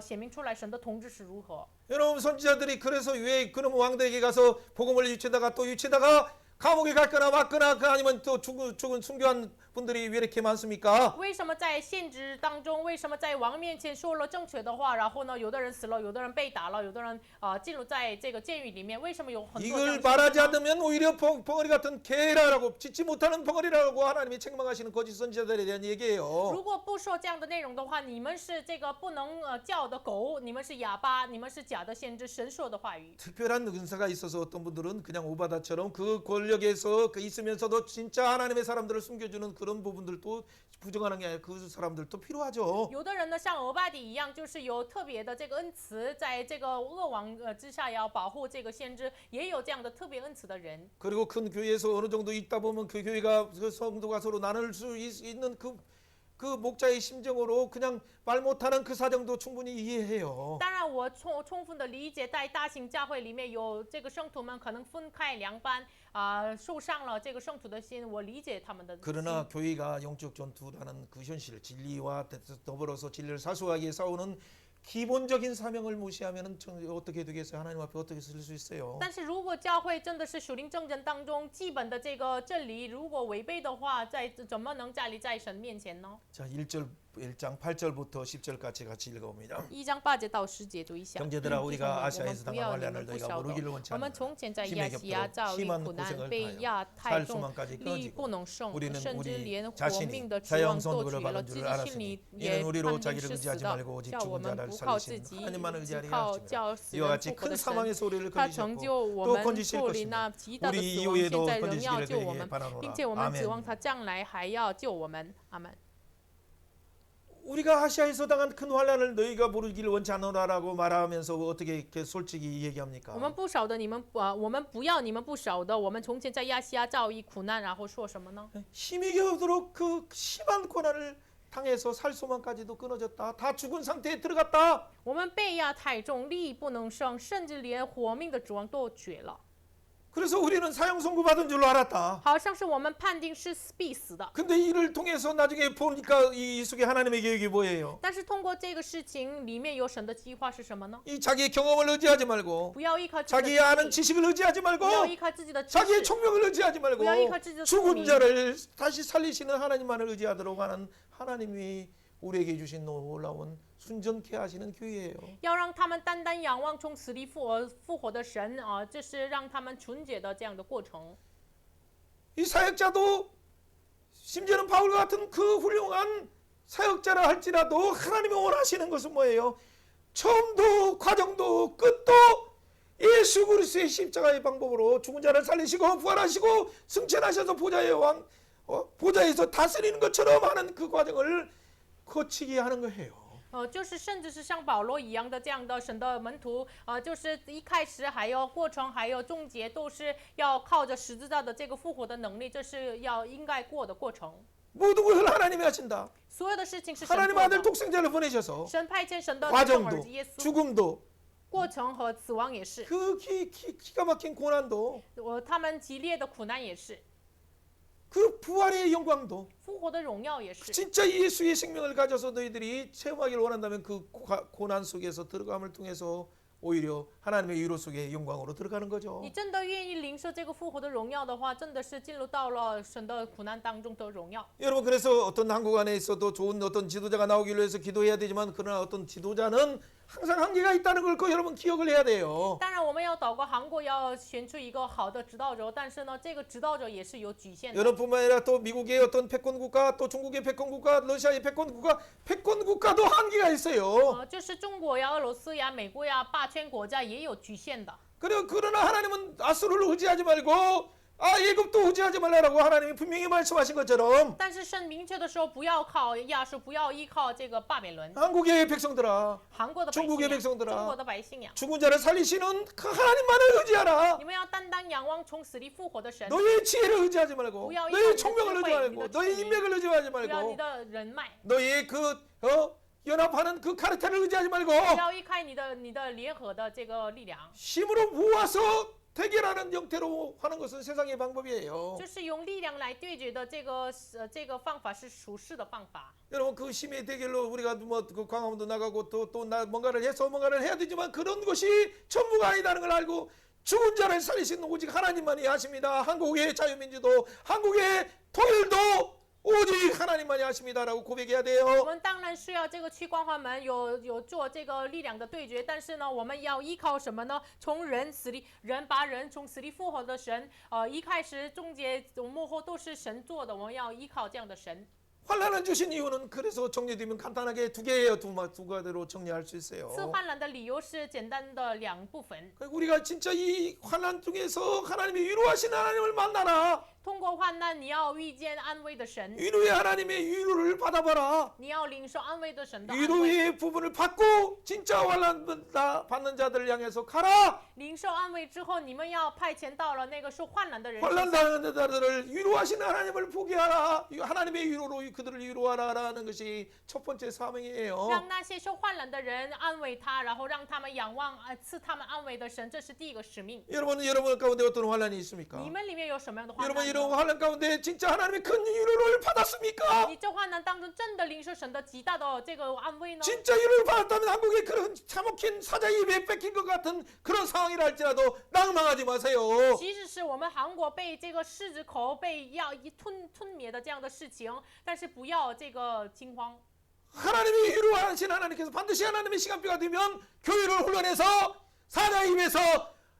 显明出来神的统治是如何。 여러분 선지자들이 그래서 왜 그럼 왕들에게 가서 복음을 유치다가 또 유치다가 감옥에 갔거나 맞거나 그 아니면 또 죽은 순교한 분들이 왜 이렇게 많습니까? 为什么在现实当中，为什么在王面前说了正确的话，然后呢，有的人死了，有的人被打了，有的人进入在这个监狱里面？为什么有很多这样 이걸 的 말하지 先知呢？ 않으면 오히려 벙어리 같은 개라라고 짓지 못하는 벙어리라고 하나님이 책망하시는 거짓 선지자들에 대한 얘기예요. 如果不说这样的内容的话，你们是这个不能叫的狗，你们是哑巴，你们是假的先知，神说的话语。 특별한 은사가 있어서 어떤 분들은 그냥 오바다처럼 그 권력에서 있으면서도 진짜 하나님의 사람들을 숨겨주는 그런 부분들도 부정하는 게 아니라 그 사람들도 필요하죠. 有的人呢，像俄巴底一样，就是有特别的这个恩慈，在这个恶王之下要保护这个先知，也有这样的特别恩慈的人。 그리고 큰 교회에서 어느 정도 있다 보면 그 교회가 그 성도가 서로 나눌 수 있는 그 목자의 심정으로 그냥 말 못하는 그 사정도 충분히 이해해요. 当然，我充分的理解，在大型教会里面有这个圣徒们可能分开两班受伤了这个圣徒的心，我理解他们的心。 그러나 교회가 영적 전투라는 그 현실, 진리와 더불어서 진리를 사수하게 싸우는 기본적인 사명을 무시하면 어떻게 되겠어요? 하나님 앞에 어떻게 쓸 수 있어요? 但是如果教会真的是属灵争战当中基本的这个真理，如果违背的话，怎么能站立在神面前呢？ 자, 1장 8절부터 10절까지 같이 읽어봅니다. 1章8节到10节读一下。 형제들아, 弟兄们， 우리가 我们 아시아에서 不 당한 要你 환란을 们不 너희가 晓得 모르기를 원치 我们 않노라. 从前在 힘에 亚细亚 겹도 遭遇 심한 苦难， 고생을 被 당하여 压太 살 重， 수만까지 力不 끊어지고 能胜， 우리는 甚至 우리 连活 자신이 命的指望 자영 都 선고를 取了， 받은 自 줄 己心 알았으니 里 이는 也 우리로 判定 자기를 是死 의지하지 的， 말고 오직 叫我 죽은 们 자를 不靠自 살리시는 己， 하나님만을 只 의지하리라 靠 하시며 叫死 이와 人 같이 复活 큰 的神。 사망의 소리를 他成 건지셨고 就我 또 们 건지실 脱离 것이며 那极大的 우리 死亡，现 이후에도 在仍要 건지시기를 救我 그에게 们， 바라노라. 并且我们指望 아멘. 他将来还要救我们。阿门。 우리가 아시아에서 당한 큰 환란을 너희가 모르기를 원치 않노라라고 말하면서 어떻게 이렇게 솔직히 얘기합니까? 我们不晓得你们我们不要你们不晓得，我们从前在亚细亚遭遇苦难，然后说什么呢？ 힘이 겨우도록 그 심한 고난을 당해서 살 소망까지도 끊어졌다. 다 죽은 상태에 들어갔다. 我们被压太重，力不能胜，甚至连活命的指望都绝了。 그래서 우리는 사형 선고 받은 줄로 알았다. 好像是我们判定是必死的， 근데 이를 통해서 나중에 보니까 이 속에 하나님의 계획이 뭐예요? 但是通过这个事情里面有神的计划是什么呢？ 이 자기의 경험을 의지하지 말고 不要依靠自己 자기의 的 아는 经历， 지식을 의지하지 不 말고 要依靠自己的知 자기의 识， 총명을 의지하지 말고 우리가 이 가지도 죽은聪明. 자를 다시 살리시는 하나님만을 의지하도록 하는 하나님이 우리에게 주신 놀라운 순전케 하시는 교회예요. 要让他们单单仰望从死里复活的神啊，这是让他们纯洁的这样的过程。 이 사역자도 심지어는 바울과 같은 그 훌륭한 사역자라 할지라도 하나님이 원하시는 것은 뭐예요? 처음도 과정도 끝도 예수 그리스도의 십자가의 방법으로 죽은 자를 살리시고 부활하시고 승천하셔서 보좌의 왕 보좌에서 다스리는 것처럼 하는 그 과정을 거치게 하는 거예요. 就是甚至是像保罗一样的这样的神的门徒，就是一开始还有过程，还有终结，都是要靠着十字架的这个复活的能力，这是应该过的过程。 모든 것을 하나님이 하신다. 所有的事情是神 하나님 做 아들 的， 독생자를 보내셔서 神派遣神的独生儿 과정도 子耶稣， 죽음도 过程和死亡也是， 그 기가 막힌 고난도 他们激烈的苦难也是， 그 부활의 영광도 复活的荣耀也是。 진짜 예수의 생명을 가져서 너희들이 체험하기를 원한다면 그 고난 속에서 들어감을 통해서 오히려 하나님의 위로 속에 영광으로 들어가는 거죠. 你真的愿意领受这个复活的荣耀的话，真的是进入到了神的苦难当中的荣耀。 여러분 그래서 어떤 한국 안에 있어도 좋은 어떤 지도자가 나오기를 위해서 기도해야 되지만 그러나 어떤 지도자는 항상 한계가 있다는 걸 그 여러분 기억을 해야 돼요. 当然，我们要祷告韩国要选出一个好的指导者，但是呢，这个指导者也是有局限的。 여러분뿐만 아니라 또 미국의 어떤 패권 국가, 또 중국의 패권 국가, 러시아의 패권 국가도 한계가 있어요. 就是中国呀、俄罗斯呀、美国呀，霸权国家也有局限的。 그러나 하나님은 아수르를 의지하지 말고 예굽도 의지하지 말라라고 하나님이 분명히 말씀하신 것처럼 但是神明确的说，不要靠亚述，不要依靠这个巴比伦。 한국의 백성들아 韩国的百姓 중국의 呀， 백성들아 中国的百姓呀， 죽은 자를 살리시는 그 하나님만을 의지하라. 你们要单单仰望从死里复活的神， 너희의 지혜를 의지하지 말고 우야, 너희의 이거 총명을 이거 의지하지 이거 말고 이거 너희 이거 인맥을 의지하지 不要你 말고 的人脉， 너희의 연합하는 그 카르텔을 의지하지 말고 不要依靠你的联合的这个力量， 힘으로 모아서 대결하는 형태로 하는 것은 세상의 방법이에요. 就是用力量来对决的这个方法是属世的方法。 여러분 그 힘의 대결로 우리가 그 광화문도 나가고 또 뭔가를 해야 되지만 그런 것이 전부가 아니다는 걸 알고 죽은 자를 살리시는 오직 하나님만이 하십니다. 한국의 자유민주도 한국의 통일도 오직 하나님만이 하십니다라고 고백해야 我 돼요. 们当然是要这个去光化门，有做这个力量的对决，但是呢，我们要依靠什么呢？从把人从死里复活的神，一开始、终结、幕后都是神做的，我们要依靠这样的神。 환란을 주신 이유는 그래서 정리되면 간단하게 두 개예요. 두 가지로 정리할 수 赐 있어요. 患难的理由是简单的两部分。 우리가 진짜 이 환란 중에서 하나님이 위로하신 하나님을 만나라. 通过患难，你要遇见安慰的神， 위로의 하나님의 위로를 받아봐라. 你要领受安慰的神的安慰， 위로의 부분을 받고 진짜 환란 받는 자들을 향해서 가라. 领受安慰之后，你们要派遣到了那个受患难的人身 환란 上， 당하는 자들을 위로하시는 하나님을 보게 하라. 하나님의 위로로 그들을 위로하라라는 것이 첫 번째 사명이에요. 让那些受患难的人安慰他，然后让他们仰望赐他们安慰的神，这是第一个使命。 여러분 가운데 어떤 환란이 있습니까? 你们里面有什么样的患 여러분 难 이런 呢？ 환란 가운데 진짜 하나님의 큰 위로를 받았습니까? 你这患难当中真的领受神的极大的这个安慰呢？ 진짜 위로를 받았다면 한국의 그런 참혹힌 사자의 입에 뺏긴 것 같은 그런 상황이라 할지라도 낭망하지 마세요. 即使是我们韩国被这个狮子口被要吞灭的这样的事情，但是不要这个惊慌。 하나님이 위로하신 하나님께서 반드시 하나님의 시간표가 되면 교회를 훈련해서 사자의 입에서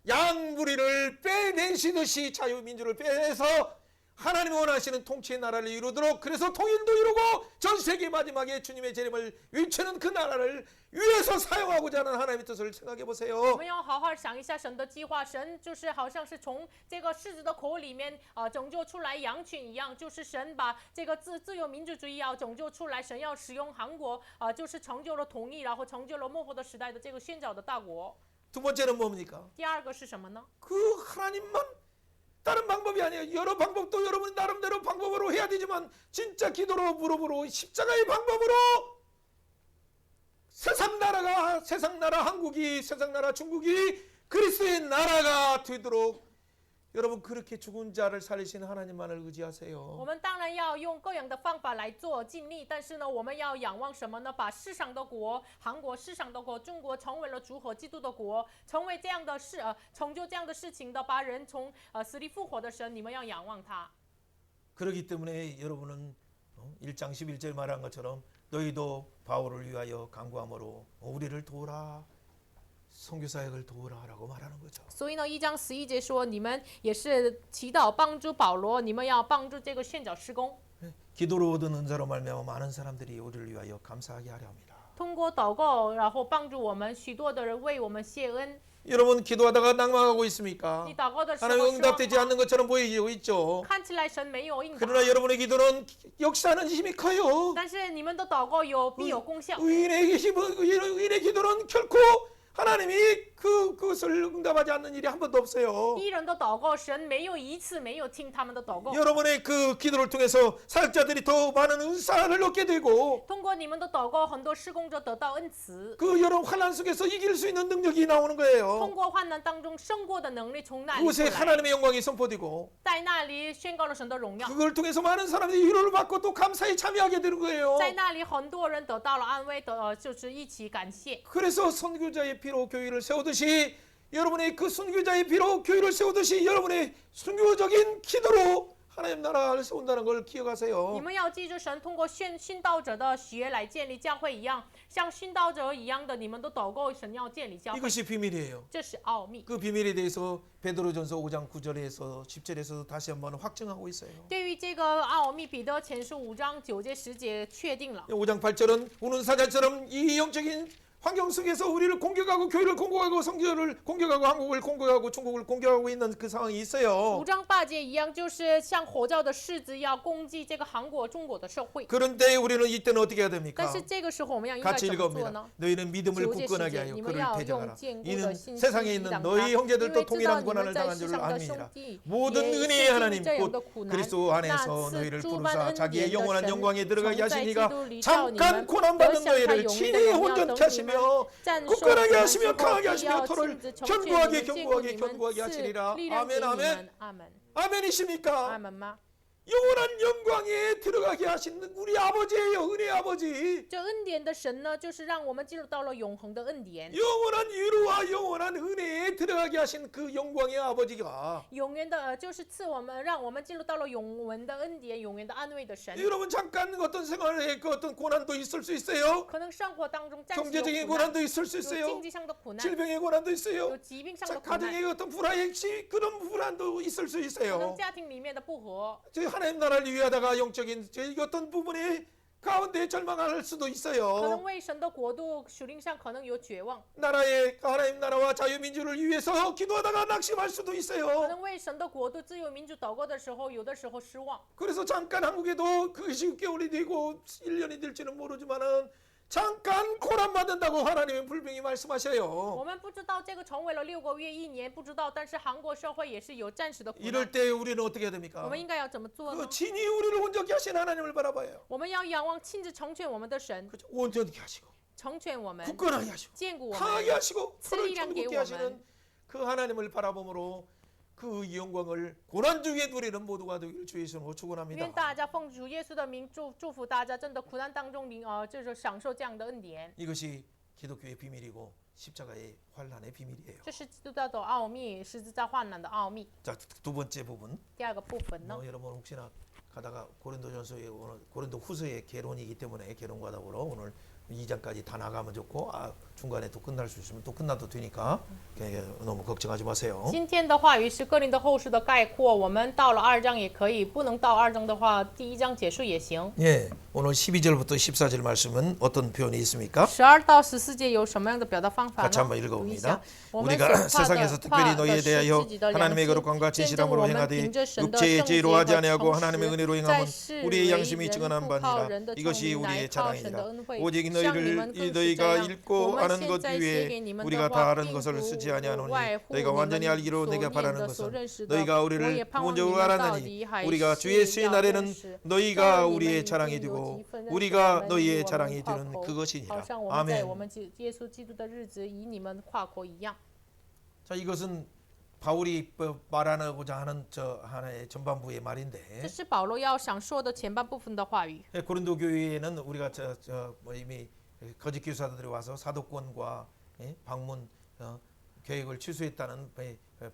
양무리를 빼내시듯이 자유민주를 빼내서 하나님이 원하시는 통치의 나라를 이루도록 그래서 통일도 이루고 전 세계 마지막에 주님의 재림을 위치는 그 나라를 위해서 사용하고자 하는 하나님의 뜻을 생각해 我 보세요. 们要好好想一下神的计划，神就是好像是从这个狮子的口里面拯救出来羊群一样，就是神把这个自由民主主义要拯救出来，神要使用韩国就是成就了统一，然后成就了末后的时代的这个宣教的大国。 두 번째는 뭡니까? 第二个是什么呢？ 그 하나님만 다른 방법이 아니에요. 여러 방법도 여러분 나름대로 방법으로 해야 되지만 진짜 기도로 무릎으로 십자가의 방법으로 세상 나라 한국이 세상 나라 중국이 그리스도의 나라가 되도록 여러분 그렇게 죽은 자를 살리시는 하나님만을 我 의지하세요. 们当然要用各样的方法来做尽力，但是呢，我们要仰望什么呢？把世上的国，韩国世上的国，中国成为了主和基督的国，成为这样的成就这样的事情的，把人从死里复活的神，你们要仰望他。 그렇기 때문에 여러분은 1장 11절 말한 것처럼 너희도 바울을 위하여 간구함으로 우리를 도우라. 선교사역을 도우라라고 말하는 거죠. 所以呢，1章11节说，你们也是祈祷帮助保罗，你们要帮助这个宣教施工。 기도로 얻은 은사로 말미암아 많은 사람들이 우리를 위하여 감사하게 하려 합니다. 通过祷告，然后帮助我们，许多的人为我们谢恩。 여러분 기도하다가 낭망하고 있습니까? 你祷告的时候 하나님 失望 응답되지 吗？ 않는 것처럼 보이고 있죠. 看起来神没有应答， 그러나 여러분의 기도는 역사하는 힘이 커요. 但是你们的祷告必有功效。 의인의 기도는 결코 하나님이 그것을 응답하지 않는 일이 한 번도 없어요. 艺人的祷告，神没有一次没有听他们的祷告。 여러분의 그 기도를 통해서 사역자들이 더 많은 은사를 얻게 되고 通过你们的祷告，很多施工者得到恩慈。 그 여러 환란 속에서 이길 수 있는 능력이 나오는 거예요. 通过患难当中胜过的能力从那里出 그곳에 来， 하나님의 영광이 선포되고 在那里宣告了神的荣耀， 그걸 통해서 많은 사람들이 위로를 받고 또 감사에 참여하게 되는 거예요. 在那里很多人得到了安慰，就是一起感谢。 그래서 선교자의 피로 교회를 세우듯이 여러분의 그 선교자의 피로 교회를 세우듯이 여러분의 순교적인 기도로 하나님 나라를 세운다는 걸 你 기억하세요. 们要记住，神通过殉道者的血来建立教会一样，像殉道者一样的，你们都祷告神要建立教会， 이것이 비밀이에요. 这是奥秘。 그 비밀에 대해서 베드로전서 5장 9절에서 10절에서 다시 한번 확증하고 있어요. 对于这个奥秘，彼得前书5章9节10节确定了。 5장 8절은 우는 사자처럼 이 영적인 환경 속에서 우리를 공격하고 교회를 공격하고 성교를 공격하고 한국을 공격하고 중국을 공격하고 있는 그 상황이 있어요. 5章8节一样，就是像火照的狮子要攻击这个韩国、中国的社会。 그런데 우리는 이때는 어떻게 해야 됩니까? 但是这个时候我们要应该 같이 怎么做呢 읽어봅니다. ？ 너희는 믿음을 9节 굳건하게 10节， 하여 你们 그를 要用 대적하라. 坚固 이는 的心 세상에 去 있는 抵挡 너희 他，因 형제들도 为知道 동일한 你 고난을 们在 당한 世 줄 上的 압니다. 兄弟 모든 也 은혜의 经历 하나님 这样 곧 的苦难。 그리스도 那 안에서 赐 너희를 诸般 부르사 恩 자기의 典的 영원한 神， 영광에 从 들어가게 在基 하시니가 督里叫你 잠깐 们 고난받는 得享他 너희를 永 친히 的荣耀，等 혼전케 你们 하시며 战胜 굳건하게 苦难 하시며 之后， 강하게 必 하시며 要 터를 亲自成全你 견고하게 们，坚固 견고하게 你们， 견고하게 赐 하시리라. 力量给 아멘 你 아멘. 们。阿门。 아멘이십니까? 아멘吗？ 영원한 영광에 들어가 들어가게 하신 우리 아버지예요. 은혜 아버지. 这恩典的神呢，就是让我们进入到了永恒的恩典， 영원한 위로와 영원한 은혜에 들어가게 하신 그 영광의 아버지가 永远的就是赐我们，让我们进入到了永恒的恩典，永远的安慰的神。 여러분 잠깐 어떤 생활에 그 어떤 고난도 있을 수 있어요. 可能生活当中暂时 경제적인 有苦难， 고난도 있을 수 有 있어요. 经济上的苦难， 질병의 고난도 있어요. 有疾病上 자, 的苦难， 가정의 어떤 불화의 그런 불안도 있을 수 可能 있어요. 家庭里面的不和， 저희 하나님 나라를 위하다가 영적인 저희 어떤 부분에 가운데 절망할 수도 可能 있어요. 为神的国度属灵上可能有绝望， 나라의 하나님 나라와 자유민주를 위해서 기도하다가 낙심할 수도 可 있어요. 能为神的国度、自由民主祷告的时候，有的时候失望。 그래서 잠깐 한국에도 그것이 6개월이 되고 1년이 될지는 모르지만은 잠깐 고난 받는다고 하나님은 분명히 말씀하셔요. 我们不知道这个成为了6个月、1年，不知道，但是韩国社会也是有暂时的苦难。 이럴 때 우리는 어떻게 해야 我 됩니까? 们应该要怎么做呢 그 ？ 친히 우리를 온전케 하신 하나님을 바라봐요. 我们要仰望亲自成全我们的神， 그렇죠? 온전케 하시고 成全我们， 굳건하게 하시고 坚固我 강하게 们， 하시고 서로 스리랑 천국게 개우어만. 하시는 그 하나님을 바라봄으로 그 영광을 고난 중에 누리는 모두가 되기를 주 예수님으로 愿 축원합니다. 大家奉主耶稣的名祝福大家，真的苦难当中就是享受这样的恩典。 이것이 기독교의 비밀이고 십자가의 환란의 비밀이에요. 这是基督教的奥秘，十字架患难的奥秘。 자, 두 번째 부분. 第二个部分呢， 여러분 혹시나 가다가 고린도전서에 오늘 고린도 후서의 개론이기 때문에 개론과 더불어 오늘 2장까지 다 나가면 좋고 중간에 또 끝날 수 있으면 또 끝나도 되니까 너무 걱정하지 마세요. 今天的话语是哥林多后书的概括，我们到了2章也可以，不能到2章的话，第1章结束也行。 예, 오늘 12절부터 14절 말씀은 어떤 표현이 있습니까? 12到14节有什么样的表达方法呢？ 같이 한번 读一 읽어봅니다. 下。我们 우리가 所 세상에서 특별히 너희에 대하여 하나님의 거룩함과 진실함으로 행하되 육체의 죄로 하지 아니하고 하나님의 은혜로 행함은 우리의 양심이 증언한 바니라. 이것이 우리의 자랑이라. 오직 너희가 읽고 아는 것 위에 우리가 다 아는 것을 쓰지 아니하노니 너희가 완전히 알기로 내가 바라는 것은 너희가 우리를 부분적으로 알았느니 우리가 주 예수의 날에는 너희가 우리의 자랑이 되고 우리가 너희의 자랑이 되는 그것이니라. 好像我们在 아멘. 我们耶稣基督的日子以你们夸口一样。 자, 이것은 바울이 말하고자 하는 저 하나의 전반부의 말인데 这是保罗要想说的前半部分的话语。 고린도 교회에는 우리가 이미 거짓 교사들이 와서 사도권과 방문 계획을 취소했다는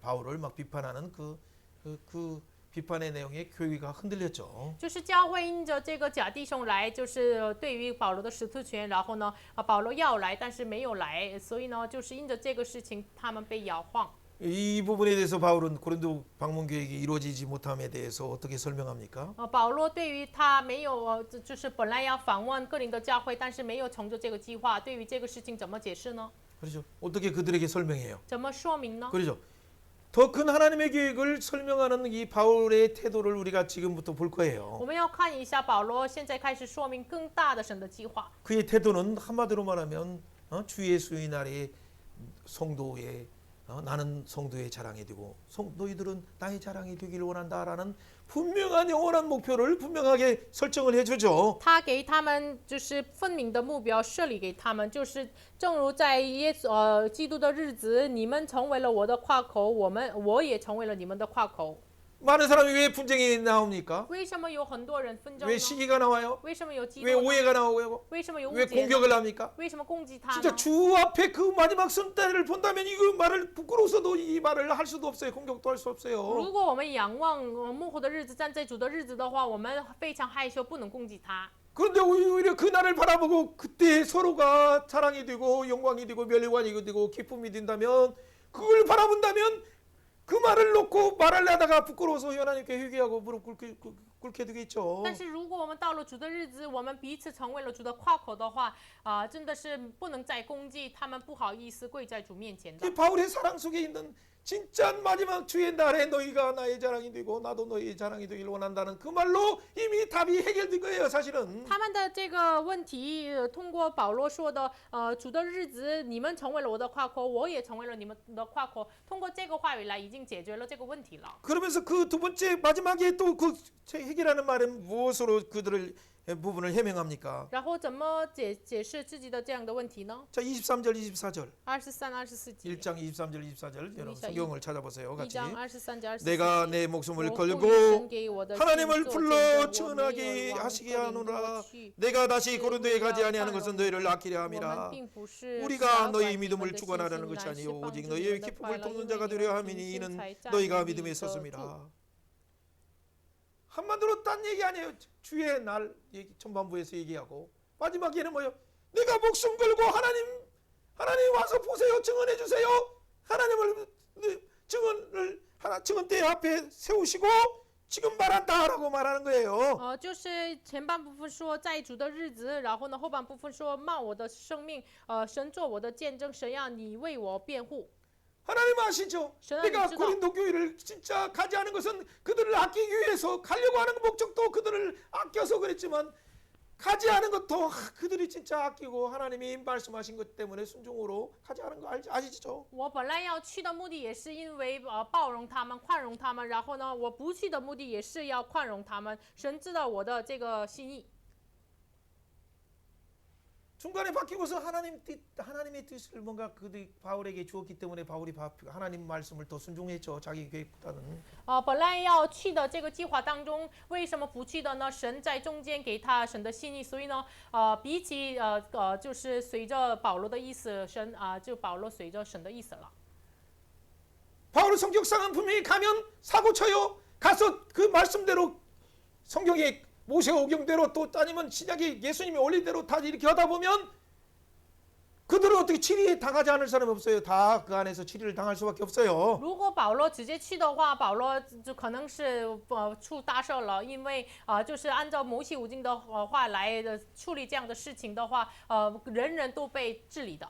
바울을 막 비판하는 그 비판의 내용에 교회가 흔들렸죠. 就是教会因着这个假弟兄来，就是对于保罗的使徒权，然后呢，保罗要来，但是没有来，所以呢，就是因着这个事情，他们被摇晃。 이 부분에 대해서 바울은 고린도 방문 계획이 이루어지지 못함에 대해서 어떻게 설명합니까? 保罗对于他没有，就是本来要访问哥林多教会，但是没有成就这个计划，对于这个事情怎么解释呢？ 그렇죠. 어떻게 그들에게 설명해요? 怎么说明呢？ 그렇죠. 더 큰 하나님의 계획을 설명하는 이 바울의 태도를 우리가 지금부터 볼 我 거예요. 们要看一下保罗现在开始说明更大的神的计划。 그의 태도는 한마디로 말하면 주 예수의 날에 성도의 나는 성도의 자랑이 되고 너희들은 나의 자랑이 되기를 원한다라는 분명한 영원한 목표를 분명하게 설정을 해주죠. 他给他们就是分明的目标设立给他们，就是正如在基督的日子，你们成为了我的夸口，我也成为了你们的夸口。 많은 사람이 왜 분쟁이 나옵니까? 为什么有很多人纷争 왜 呢？ 시기가 나와요? 为什么有嫉 왜 妒呢？ 오해가 나오고? 为什么有误 왜 解呢？ 공격을 합니까? 为什么攻击他 진짜 呢？ 주 앞에 그 마지막 선때를 본다면 이거 말을 부끄러워서도 이 말을 할 수도 없어요. 공격도 할 수 如 없어요. 果我们仰望幕后的日子，站在主的日子的话，我们非常害羞，不能攻击他。 그런데 오히려 그 날을 바라보고 그때 서로가 자랑이 되고 영광이 되고 멸관이 되고 기쁨이 된다면 그걸 바라본다면 그 말을 놓고 말하려다가 부끄러워서 하나님께 회개하고 무릎 꿇게 되겠죠. 但是如果我们到了主的日子，我们彼此成为了主的夸口的话，真的是不能再攻击他们，不好意思跪在主面前的。 이 바울의 사랑 속에 있는 진짜 마지막 주의 날에 너희가 나의 자랑이 되고 나도 너희의 자랑이 되길 원한다는 그 말로 이미 답이 해결된 거예요, 사실은. 他们的这个问题，通过保罗说的，主的日子，你们成为了我的夸口，我也成为了你们的夸口。通过这个话语来，已经解决了这个问题了。 그러면서 그 두 번째 마지막에 또 그 해결하는 말은 무엇으로 그들을 부분을 해명합니까? 然后怎么解释自己的这样的问题呢？ 자, 23절, 24절. 23、24节， 1장 23절, 24절. 여러분 성경을 찾아보세요. 1 같이. 章23节、24 내가 节。 내 목숨을 我赋予 걸고 神给我的 하나님을 心做 불러 见证，我 전하게 没有往 하시게 各领我 하노라. 去。 내가 다시 是 고린도에 为 가지 了 아니하는 宽 것은 容 너희를 아끼려 我们 함이라. 并不是 우리가 要 너희 管你们 믿음을 的信 주관하라는 心， 것이 乃是 아니요 帮 오직 助 너희의 你们的 기쁨을 快乐，因 돕는 为 자가 你 되려 们 함이니 凭信 이는 才站 너희가 立 믿음에 得住。 섰음이라. 한마디로 딴 얘기 아니에요. 주의 날 전반부에서 얘기하고 마지막에는 뭐예요? 내가 목숨 걸고 하나님 와서 보세요. 증언해 주세요. 하나님을 증언대 앞에 세우시고 지금 말한다라고 말하는 거예요. 就是前半部分说在主的日子，然后呢后半部分说冒我的生命，神做我的见证，神要你为我辩护。 하나님 아시죠? 저는 내가知道。 고린도 교회를 진짜 가지 않은 것은 그들을 아끼기 위해서 가려고 하는 목적도 그들을 아껴서 그랬지만 가지 않은 것도 그들이 진짜 아끼고 하나님이 말씀하신 것 때문에 순종으로 가지 않은 거 아시죠? 我本来要去的目的也是因为包容他们、宽容他们，然后呢，我不去的目的也是要宽容他们。神知道我的这个心意。 중간에 바뀌고서 하나님의 뜻을 뭔가 그들 바울에게 주었기 때문에 바울이 하나님 말씀을 더 순종했죠. 자기 계획보다는. 本来要去的这个计划当中，为什么不去的呢？神在中间给他神的心意，所以呢，比起就是随着保罗的意思，神就保罗随着神的意思了。 바울의 성격상은 분명히 가면 사고 쳐요. 가서 그 말씀대로 성경의 모세 오경대로 또 아니면 신약에 예수님이 올린 대로 다 이렇게 하다 보면 그들은 어떻게 치리 당하지 않을 사람이 없어요. 다 그 안에서 치리를 당할 수밖에 없어요. 如果保罗直接去的话，保罗就可能是出大事了，因为就是按照摩西五经的话来处理这样的事情的话，人人都被治理的。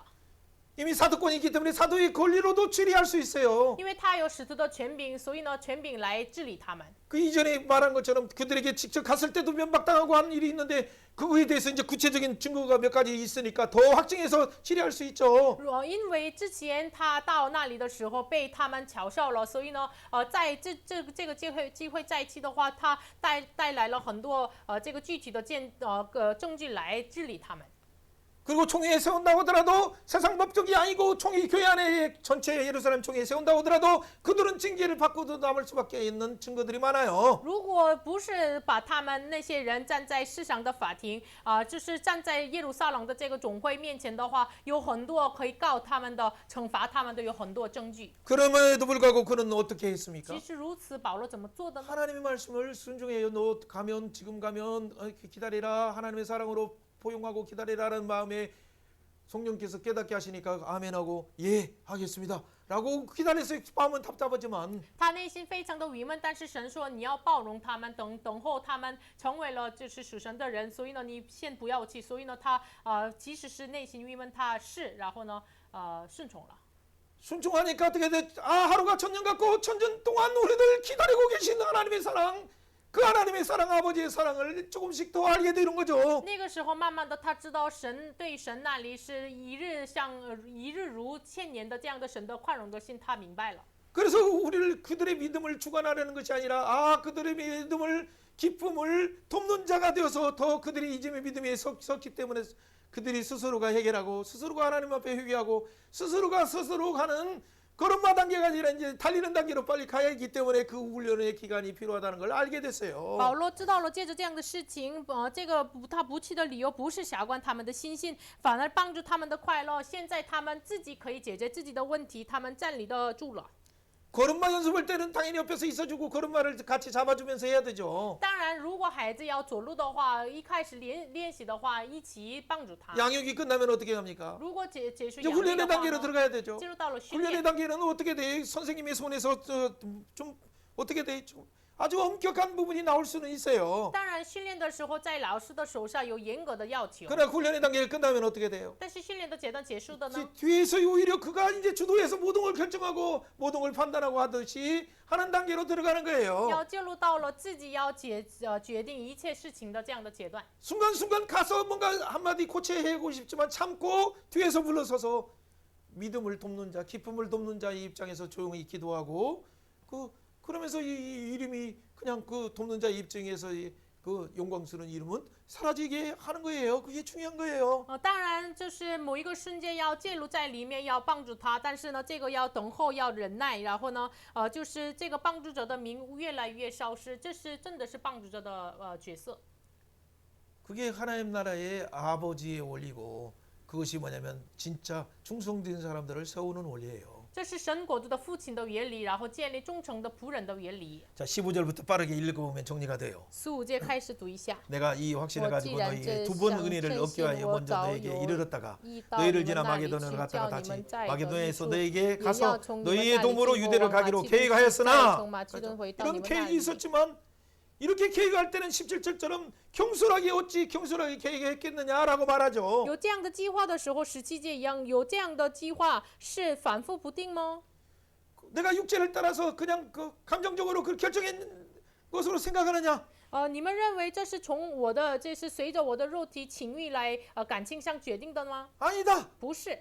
이미 사도권이 있기 때문에 사도의 권리로도 치리할 수 있어요. 因为他有使徒的权柄，所以呢，权柄来治理他们。 그 이전에 말한 것처럼 그들에게 직접 갔을 때도 면박당하고 한 일이 있는데 그거에 대해서 이제 구체적인 증거가 몇 가지 있으니까 더 확증해서 치리할 수 있죠. 因为之前他到那里的时候被他们嘲笑了，所以呢，在这个机会在一起的话，他带来了很多这个具体的证据来治理他们。 그리고 총회에 세운다고 하더라도 세상 법적이 아니고 총회 교회 안에 전체 예루살렘 총회에 세운다고 하더라도 그들은 징계를 받고도 남을 수밖에 있는 증거들이 많아요. 如果不是把他们那些人站在世上的法庭就是站在耶路撒冷的这个总会面前的话，有很多可以告他们的、惩罚他们的有很多证据。 그럼에도 불구하고 그는 어떻게 했습니까? 其实如此，保罗怎么做的呢？ 하나님의 말씀을 순종해요. 너 가면 지금 가면 기다리라. 하나님의 사랑으로 포용하고 기다리라는 마음에 성령께서 깨닫게 하시니까 아멘하고 예 하겠습니다 라고 기다려서 마음은 답답하지만 他内心非常的郁闷，但是神说你要包容他们，等候他们成为了就是属神的人，所以呢你先不要去，所以呢他即使是内心郁闷，他是然后呢顺从了。 순종하니까 어떻게 돼? 하루가 천년 같고 천년 동안 우리들 기다리고 계신 하나님의 사랑 그 하나님의 사랑 아버지의 사랑을 조금씩 더 알게 되는 거죠. 那个时候，慢慢的，他知道对神那里是一日如千年的这样的神的宽容的心，他明白了。 그래서 그들의 믿음을 주관하려는 것이 아니라 그들의 믿음을 기쁨을 돕는 자가 되어서 더 그들이 이즘의 믿음에 섰기 때문에 그들이 스스로가 해결하고 스스로가 하나님 앞에 회개하고 스스로가 스스로 가는 걸음마 단계가 아니라 이제 달리는 단계로 빨리 가야 하기 때문에 그 훈련의 기간이 필요하다는 걸 알게 됐어요. 保罗知道了，借着这样的事情，这个他不去的理由不是辖管他们的心性，反而帮助他们的快乐。现在他们自己可以解决自己的问题，他们站立得住了。 걸음마 연습할 때는 당연히 옆에서 있어주고 걸음마를 같이 잡아주면서 해야 되죠. 当然，如果孩子要走路的话，一开始练习的话，一起帮助他。 양육이 끝나면 어떻게 합니까? 如果结束 이제 养育 훈련의 的话 단계로 呢， 들어가야 되죠. 进入到了训 훈련의 练。 단계는 어떻게 돼? 선생님의 손에서 좀 어떻게 돼? 아주 엄격한 부분이 나올 수는 있어요. 当然，训练的时候在老师的手上有严格的要求。 그러나 훈련의 단계가 끝나면 어떻게 돼요? 但是训练的阶段结束的呢？ 뒤에서 오히려 그가 이제 주도해서 모든 걸 결정하고 모든 걸 판단하고 하듯이 하는 단계로 들어가는 거예요. 要进入到了自己要决定一切事情的这样的阶段。 순간순간 가서 뭔가 한마디 고쳐해고 싶지만 참고 뒤에서 물러서서 믿음을 돕는 자, 기쁨을 돕는 자의 입장에서 조용히 기도하고 그러면서 이 이름이 그냥 그 돕는 자의 입장에서 그 영광스러운 이름은 사라지게 하는 거예요. 그게 중요한 거예요. 当然就是某一个瞬间要介入在里面，要帮助他，但是呢，这个要等候，要忍耐，然后呢，就是这个帮助者的名越来越消失，这是真的是帮助者的角色。 그게 하나님 나라의 아버지의 원리고 그것이 뭐냐면 진짜 충성된 사람들을 세우는 원리예요. 这是神国度的父亲的原理，然后建立忠诚的仆人的原理。 자, 15절부터 빠르게 읽어보면 정리가 돼요. 15节开始读一下。 내가 이 확신을 가지고 뭐 너희에게 두 번 은혜를 얻기 위하여 먼저 너희에게 이르렀다가 너희를 지나 마게도냐로 갔다가 다시 마게도냐에서 너희에게 가서 너희의 도모로 유대를 가기로 계획하였으나 이런 계획이 있었지만 이렇게 계획할 때는 17절처럼 경솔하게 어찌 경솔하게 계획했겠느냐라고 말하죠. 有这样的计划的时候，17节一样，有这样的计划是反复不定吗？ 내가 육체를 따라서 그냥 그 감정적으로 그 결정한 것으로 생각하느냐? 你们认为这是从我的，这是随着我的肉体情欲来感情上决定的吗？ 아니다. 不是，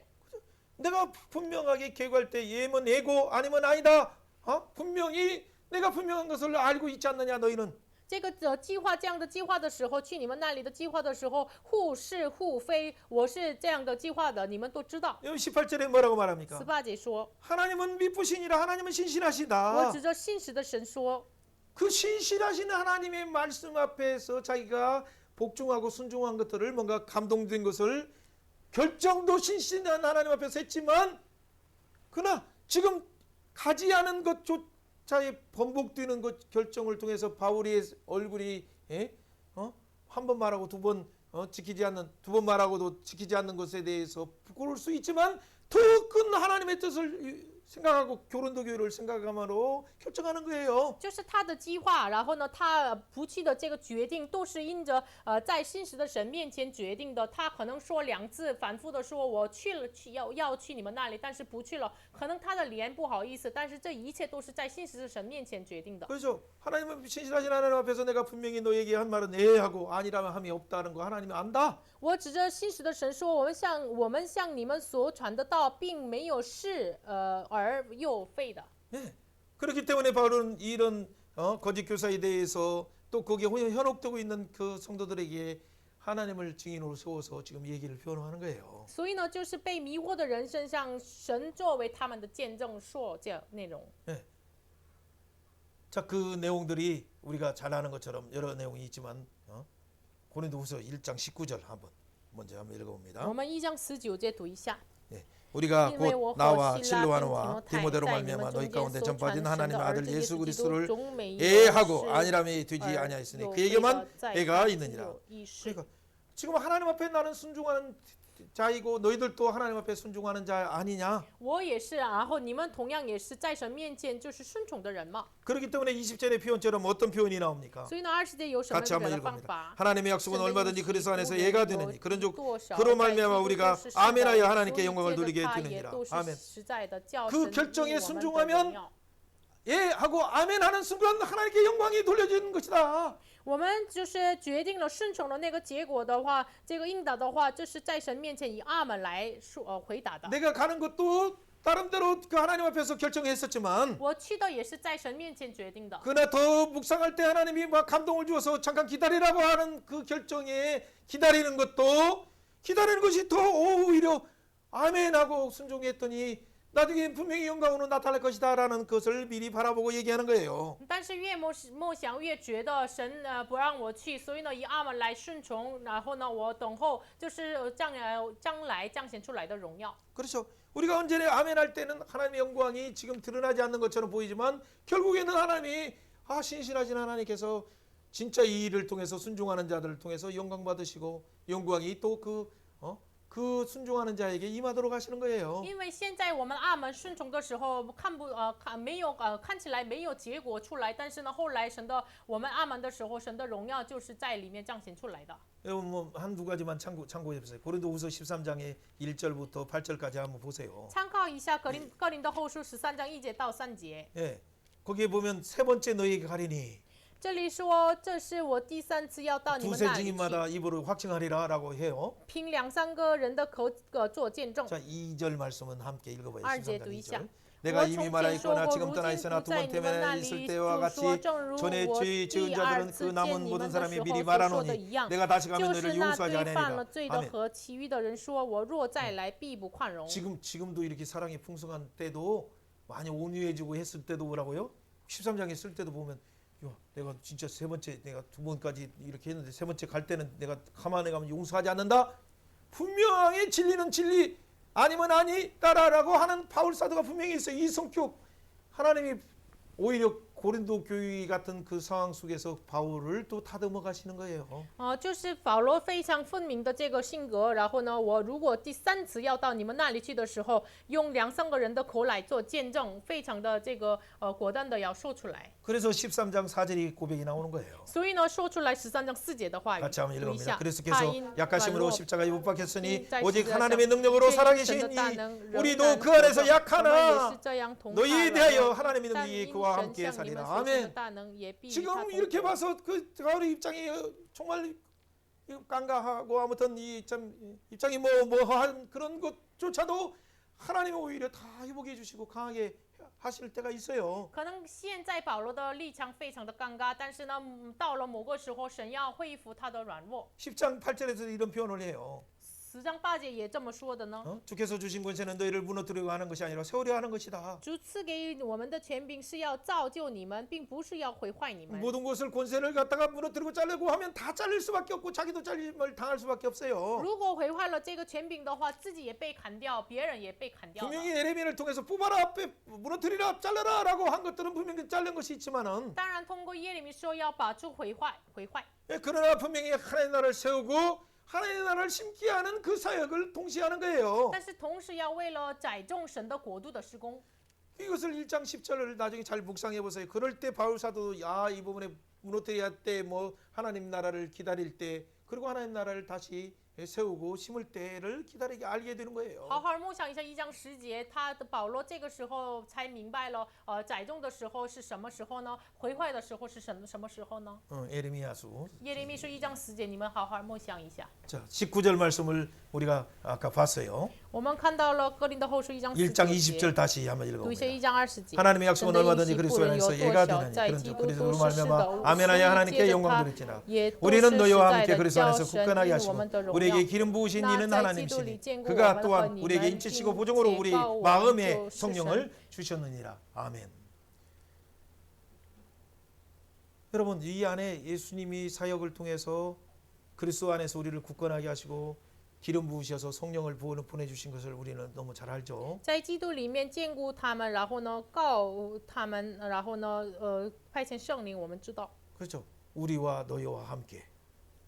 내가 분명하게 계획할 때 예면 예고 아니면 아니다. 분명히 내가 분명한 것을 알고 있지 않느냐 너희는. 这个计划这样的计划的时候，去你们那里的计划的时候，互是互非，我是这样的计划的，你们都知道。 여기 18절에 뭐라고 말합니까? 18节说， 하나님은 미쁘시니라 하나님은 我 신실하시다. 指着信实的神说， 그 신실하신 하나님의 말씀 앞에서 자기가 복종하고 순종한 것들을 뭔가 감동된 것을 결정도 신실한 하나님 앞에서 했지만 그러나 지금 가지 않은 것조차에 번복되는 것 결정을 통해서 바울의 얼굴이 한 번 말하고 두 번 지키지 않는 두 번 말하고도 지키지 않는 것에 대해서 부끄러울 수 있지만 더 큰 하나님의 뜻을 생각하고 교론도 교회를 생각함으로 결정하는 거예요. 就是他的计划，然后呢，他不去的这个决定都是因着在信实的神面前决定的。他可能说2次，反复的说我去了，要去你们那里，但是不去了。可能他的脸不好意思，但是这一切都是在信实的神面前决定的。 그렇죠. 하나님은 신실하신 하나님 앞에서 내가 분명히 너에게 한 말은 예 하고 아니라면 함이 없다는 거 하나님이 안다. 我指着信实的神说，我们向你们所传的道，并没有是而又废的。 예. 그렇기 때문에 바울은 이런 거짓 교사에 대해서 또 거기에 현혹되고 있는 그 성도들에게 하나님을 증인으로 세워서 지금 얘기를 표현하는 거예요. 所以呢，就是被迷惑的人身上，神作为他们的见证说这内容。 예. 자, 그 내용들이 우리가 잘 아는 것처럼 여러 내용이 있지만 고린도후서 1장 19절 먼저 한번 읽어봅니다. 我们1章19节读一下。 예. 우리가 곧 나와 실로아노와 디모데로 말미암아 너희 가운데 전파된 하나님의 아들 예수 그리스도를 애하고 아니라면 되지 아니하였으니 그에게만 애가 있느니라. 그러니까 지금 하나님 앞에 나는 순종하는 자이고 너희들도 하나님 앞에 순종하는 자 아니냐? 我也是，然后你们同样也是在神面前就是顺从的人嘛。 그렇기 때문에 20절의 표현처럼 어떤 표현이 나옵니까? 所以呢，20节有什么 같이 样 한번 的方 읽어봅니다. 法？ 하나님의 약속은 얼마든지 그리스도 안에서 예가 되느니 그런즉 그로 그로 말미암아 우리가 아멘하여 하나님께 영광을 돌리게 되느니라. 아멘. 그 결정에 순종하면 예 하고 아멘하는 순간 하나님께 영광이 돌려지는 것이다. 我们就是决定了顺从的那个结果的话，这个应答的话，就是在神面前以阿门来说回答的。 내가 가는 것도 나름대로 그 하나님 앞에서 결정했었지만 我去的也是在神面前决定的。 그러나 더 묵상할 때 하나님이 막 감동을 주어서 잠깐 기다리라고 하는 그 결정에 기다리는 것이 더 오히려 아멘하고 순종했더니 나중에 분명히 영광으로 나타날 것이다라는 것을 미리 바라보고 얘기하는 거예요. 但是越默想越觉得神不让我去，所以呢以阿门来顺从，然后呢我等候就是将来彰显出来的荣耀。 그렇죠. 우리가 언제나 아멘할 때는 하나님의 영광이 지금 드러나지 않는 것처럼 보이지만 결국에는 하나님이 신실하신 하나님께서 진짜 이 일을 통해서 순종하는 자들을 통해서 영광 받으시고 영광이 또 그 순종하는 자에게 임하도록 하시는 거예요. 因为现在我们阿门顺从的时候看起来没有结果出来，但是呢后来我们阿门的时候，神的荣耀就是在里面彰显出来的。 여러분 뭐 한두 가지만 참고해 보세요. 고린도후서 13장의 1절부터 8절까지 한번 보세요. 参考一下哥林多后书13章1节到3节。 예. 거기에 보면 세 번째 너희에게 가리니 这里说这是我第3次要到你们 두세 那里去， 증인마다 입으로 확증하리라라고 해요. 凭2、3个人的口做见证。 자, 2절 말씀은 함께 읽어봐요. 2节 13장 读一下。 2절. 내가 我 이미 从前 말하였거나 说过， 지금 如 떠나 今 있으나 不 두 在 번 你们那 때문에 있을 里， 때와 就 같이 说，正如 전에 我 죄 第 지은 二 자들은 그 次 남은 见你 모든 们的 사람이 时候 미리 所说的 말하노니 一样， 내가 다시 가면 就 너희를 是那 용서하지 对犯 아니하리라. 了罪的 아멘. 和其余的人说：“我若再来，必不宽容。” 지금도 이렇게 사랑이 풍성한 때도 많이 온유해지고 했을 때도 뭐라고요? 13장에 쓸 때도 보면 야, 내가 진짜 세 번째 내가 두 번까지 이렇게 했는데 세 번째 갈 때는 내가 가만히 가면 용서하지 않는다. 분명히 진리는 진리 아니면 아니다라고 하는 바울 사도가 분명히 있어요. 이 성격 하나님이 오히려 고린도 교회 같은 그 상황 속에서 바울을 또 다듬어 가시는 거예요. 就是保罗非常分明的这个性格。然后呢，我如果第三次要到你们那里去的时候，用2、3个人的口来做见证，非常的这个果断的要说出来。 그래서 13장 4절이 고백이 나오는 거예요. 所以呢，说出来13章4节的话语， 같이 한번 读一 읽어봅니다. 下。 그리스도께서 약하심으로 십자가에 못 因 박혔으니 在 오직 十字架 하나님의 上 능력으로 借着 살아계신 神的大 이 能仍 우리도 然 그 안에서 活着我们也 약하나 是这样同 너희에 他 대하여 软弱 하나님의 但 능력이 因 그와 神 함께 向你们 살리라. 所行的 아멘. 大能也必与他 지금 同 이렇게 在。 봐서 그 가을의 입장이 정말 깡가하고 아무튼 이 참 입장이 뭐한 그런 것조차도 하나님이 오히려 다 회복해 주시고 강하게 하실 때가 있어요. 可能现在保罗的立场非常的尴尬，但是呢，到了某个时候，神要恢复他的软弱。 10장 8절에서 이런 표현을 해요. 10章8节也这么说的呢。 주께서 주신 권세는 너희를 무너뜨리고 하는 것이 아니라 세우려 하는 것이다. 主赐给我们的权柄是要造就你们，并不是要毁坏你们。 모든 것을 권세를 갖다가 무너뜨리고 자르고 하면 다 잘릴 수밖에 없고 자기도 잘림을 당할 수밖에 없어요. 如果毁坏了这个权柄的话，自己也被砍掉，别人也被砍掉了。 분명히 예레미야를 통해서 뽑아라, 무너뜨리라, 잘라라라고 한 것들은 분명히 자른 것이 있지만은 当然，通过耶利米说要把出毁坏。 그러나 분명히 하나님의 나라를 세우고 하나님의 나라를 심게 하는 그 사역을 동시에 하는 거예요. 但是同时要为了载重神的国度的施工。 이것을 1장 10절을 나중에 잘 묵상해 보세요. 그럴 때 바울 사도도 이 부분에 무너뜨려야 때 뭐 하나님 나라를 기다릴 때 그리고 하나님 나라를 다시 세우고 심을 때를 기다리게 알게 되는 거예요. 好好默想一下1章10节，他的保罗这个时候才明白了，载重的时候是什么时候呢？毁坏的时候是什么时候呢？ 예레미야서 耶利米书1章10节，你们好好默想一下。 자, 19절 말씀을 우리가 아까 봤어요. 我们看到了哥林多后书1章 1장 10 20절 다시 한번 读一下 읽어봅니다. 1章20节。 하나님의 약속은 神的应 얼마든지 许 그리스도 不能有 안에서 多 예가 小， 되나니 在 그런 基 즉 督 그리스도로 都是是的， 말미암아 无 아멘하여 所以 하나님께 借着 영광 他 드릴지라 也都是 우리는 实 너희와 在 함께 的 그리스도 叫 안에서 神 굳건하게 因我 하시고 们的荣耀。 우리에게 기름 부으신 那 이는 在基督里 하나님이시니 坚固我 그가 们和 또한 你 우리에게 们， 인치시고 并 보증으로 且 우리 告我们 마음의 就是神。 성령을 주셨느니라. 아멘. 여러분 이 안에 예수님이 사역을 통해서 그리스도 안에서 우리를 굳건하게 하시고 기름 부으셔서 성령을 보내주신 것을 우리는 너무 잘 알죠. 在基督里面眷顾他们，然后呢告他们，然后呢派遣圣灵，我们知道， 그렇죠. 우리와 너희와 함께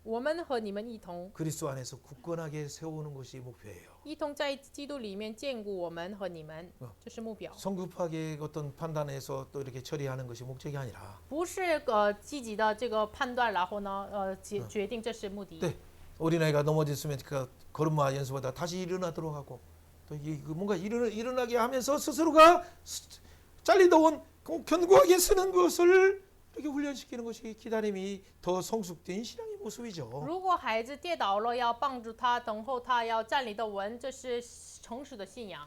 我们和你们一同， 그리스도 안에서 굳건하게 세우는 것이 목표예요. 一同在基督里面眷顾我们和你们，这是目标， 성급하게 어떤 판단해서 또 이렇게 처리하는 것이 목적이 아니라 不是积极的这个判断，然后呢决定，这是目的。 네. 어린아이가 넘어졌으면 그 걸음마 연습하다 다시 일어나도록 하고 또 뭔가 일어나게 하면서 스스로가 잘리던 견고하게 쓰는 것을 이렇게 훈련시키는 것이 기다림이 더 성숙된 신앙의 모습이죠. 如果孩子跌倒了，要帮助他，等候他，要站立得稳，这是成熟的信仰。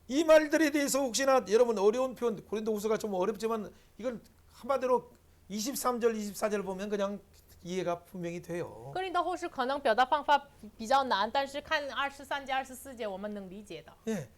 이 말들에 대해서 혹시나 여러분 어려운 표현 고린도후서가 좀 어렵지만 이건 한마디로 23절 24절 보면 그냥 이해가 분명히 돼요. 哥林多后书可能表达方法比较难，但是看23节、24节，我们能理解的。 예.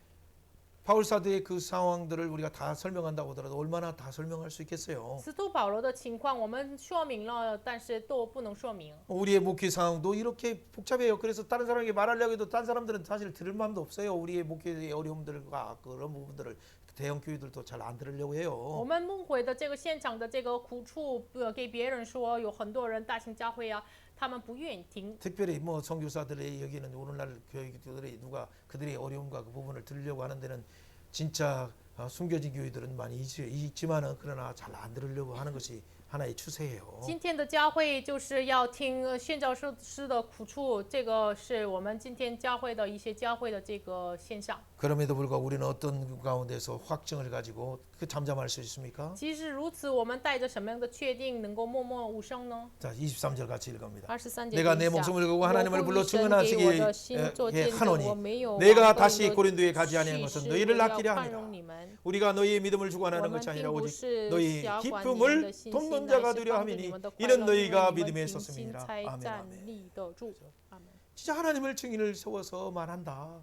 바울 사도의 그 상황들을 우리가 다 설명한다고 하더라도 얼마나 다 설명할 수 있겠어요. 使徒保罗的情况我们说明了，但是都不能说明。 우리의 목회 상황도 이렇게 복잡해요. 그래서 다른 사람에게 말하려고 해도 다른 사람들은 사실 들을 마음도 없어요. 우리의 목회의 어려움들과 그런 부분들을 대형 교회들도 잘 안 들으려고 我 해요. 们牧会的这个现场的这个苦处，给别人说，有很多人大型教会啊，他们不愿意听。 특별히 뭐 선교사들의 여기는 오늘날 교회들이 누가 그들의 어려움과 그 부분을 들으려고 하는 데는 진짜 숨겨진 교회들은 많이 있지만은 그러나 잘 안 들으려고 하는 것이 하나의 추세예요. 今天的教会就是要听宣教师的苦处，这个是我们今天教会的一些教会的这个现象。 그럼에도 불구하고 우리는 어떤 가운데서 확증을 가지고 그 잠잠할 수 있습니까? 即使如此，我们带着什么样的确定能够默默无声呢？ 자, 23절 같이 읽습니다. 23节 내가 底 내 下 목숨을 걸고 我 하나님을 不 불러 以神给 증언하시기 我的心做见证，我 하노니 没有 내가 往 다시 个 고린도에 人 가지 的 아니한 启 것은 示， 너희를 我要 아끼려 宽容 함이라. 你们。 우리가 너희의 믿음을 我 주관하는 们 것이 并 아니라 不 오직 是 너희 辖管你们 기쁨을 的信心， 돕는 乃 자가 是 되려 帮助你 함이니 们的快 이는 乐，因为 너희가 你们 믿음에 凭心 섰음이니라. 才 아멘, 站 아멘. 立得住。阿门。 진짜 하나님을 증인을 세워서 말한다.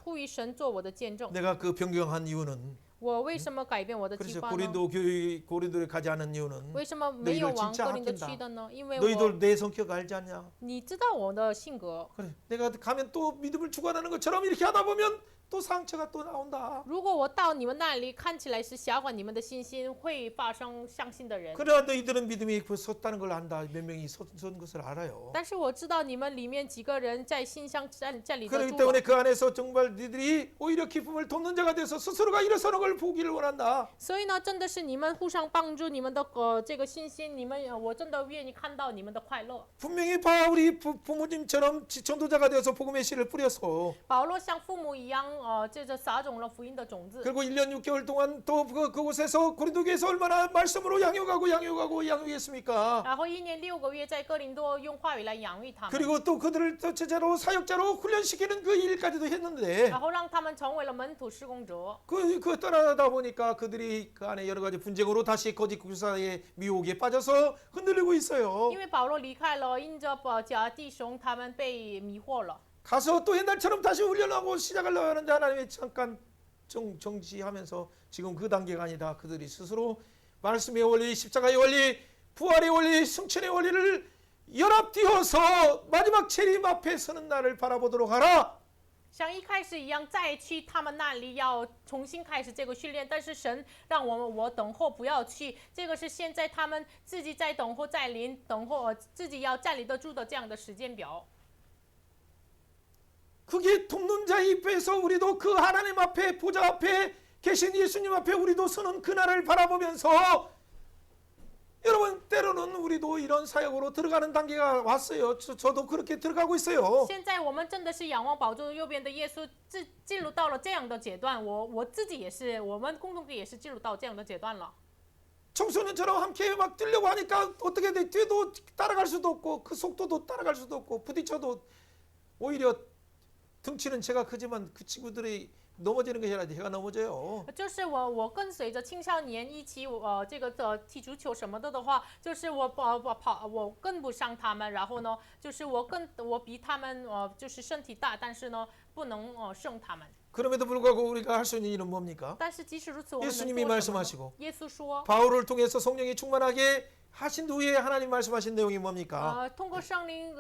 呼吁神做我的见证。 내가 그 변경한 이유는 我为什么改变我的计 그래서 划呢？ 고린도에 가지 않은 이유는 为什么没有 너희를 往 진짜 哥林多 아낀다. 去的呢？因为 너희들 내 성격 알지 않냐? 你知道我的性格。 그래, 내가 가면 또 믿음을 주관하는 것처럼 이렇게 하다 보면 또 상처가 또 나온다. 如果我到你们那里，看起来是辖管你们的信心，会发生相信的人。 그러나 너희들은 믿음이 섰다는 걸 안다. 몇 명이 선 것을 알아요. 但是我知道你们里面几个人在信上站立得 그렇기 住了。 때문에 그 안에서 정말 너희들이 오히려 기쁨을 돕는 자가 돼서 스스로가 일어서는 걸 보기를 원한다. 所以呢，真的是你们互相帮助，你们的这个信心，你们我真的愿意看到你们的快乐。 분명히 바울이 부모님처럼 전도자가 되어서 복음의 씨를 뿌려서 保罗像父母一样，这撒种了福音的种子。 그리고 1년 6개월 동안 또 그곳에서 고린도 교회에서 얼마나 말씀으로 양육했습니까? 然后1年6个月在哥林多用话语来养育他们， 그리고 또 그들을 또 제자로 사역자로 훈련시키는 그 일까지도 했는데 然后让他们成为了门徒施工者。 그 떠나다 보니까 그들이 그 안에 여러 가지 분쟁으로 다시 거짓 교사의 미혹에 빠져서 흔들리고 있어요. 因为保罗离开了，因着假弟兄他们被迷惑了。 가서 또 옛날처럼 다시 훈련하고 시작하려고 하는데 하나님이 잠깐 정지하면서 지금 그 단계가 아니다. 그들이 스스로 말씀의 원리, 십자가의 원리, 부활의 원리, 승천의 원리를 연합되어서 마지막 재림 앞에 서는 날을 바라보도록 하라. 像一开始一样，再去他们那里要重新开始这个训练，但是神让我等候不要去，这个是现在他们自己在等候再临，等候自己要站立得住的这样的时间表。 그게 돕는 자 입에서 우리도 그 하나님 앞에 보좌 앞에 계신 예수님 앞에 우리도 서는 그날을 바라보면서 여러분 때로는 우리도 이런 사역으로 들어가는 단계가 왔어요. 저도 그렇게 들어가고 있어요. 现在我们真的是仰望宝座右边的耶稣，进入到了这样的阶段。我自己也是，我们共同体也是进入到这样的阶段了。 청소년처럼 함께 막 뛰려고 하니까 어떻게 돼? 뛰어도 따라갈 수도 없고 그 속도도 따라갈 수도 없고 부딪혀도 오히려 등치는 제가 크지만 그 친구들이 넘어지는 것이 아니라 제가 넘어져요. 就是我跟随着青少年一起这个踢足球什么的话，就是我跟不上他们，然后呢，就是我比他们就是身体大，但是呢不能胜他们。 그럼에도 불구하고 우리가 할 수 있는 일은 뭡니까? 但是即使如此，我们能 예수님이 做什么呢 말씀하시고 耶稣说， 바울을 통해서 성령이 충만하게 하신 후에 하나님 말씀하신 내용이 뭡니까? 通过圣灵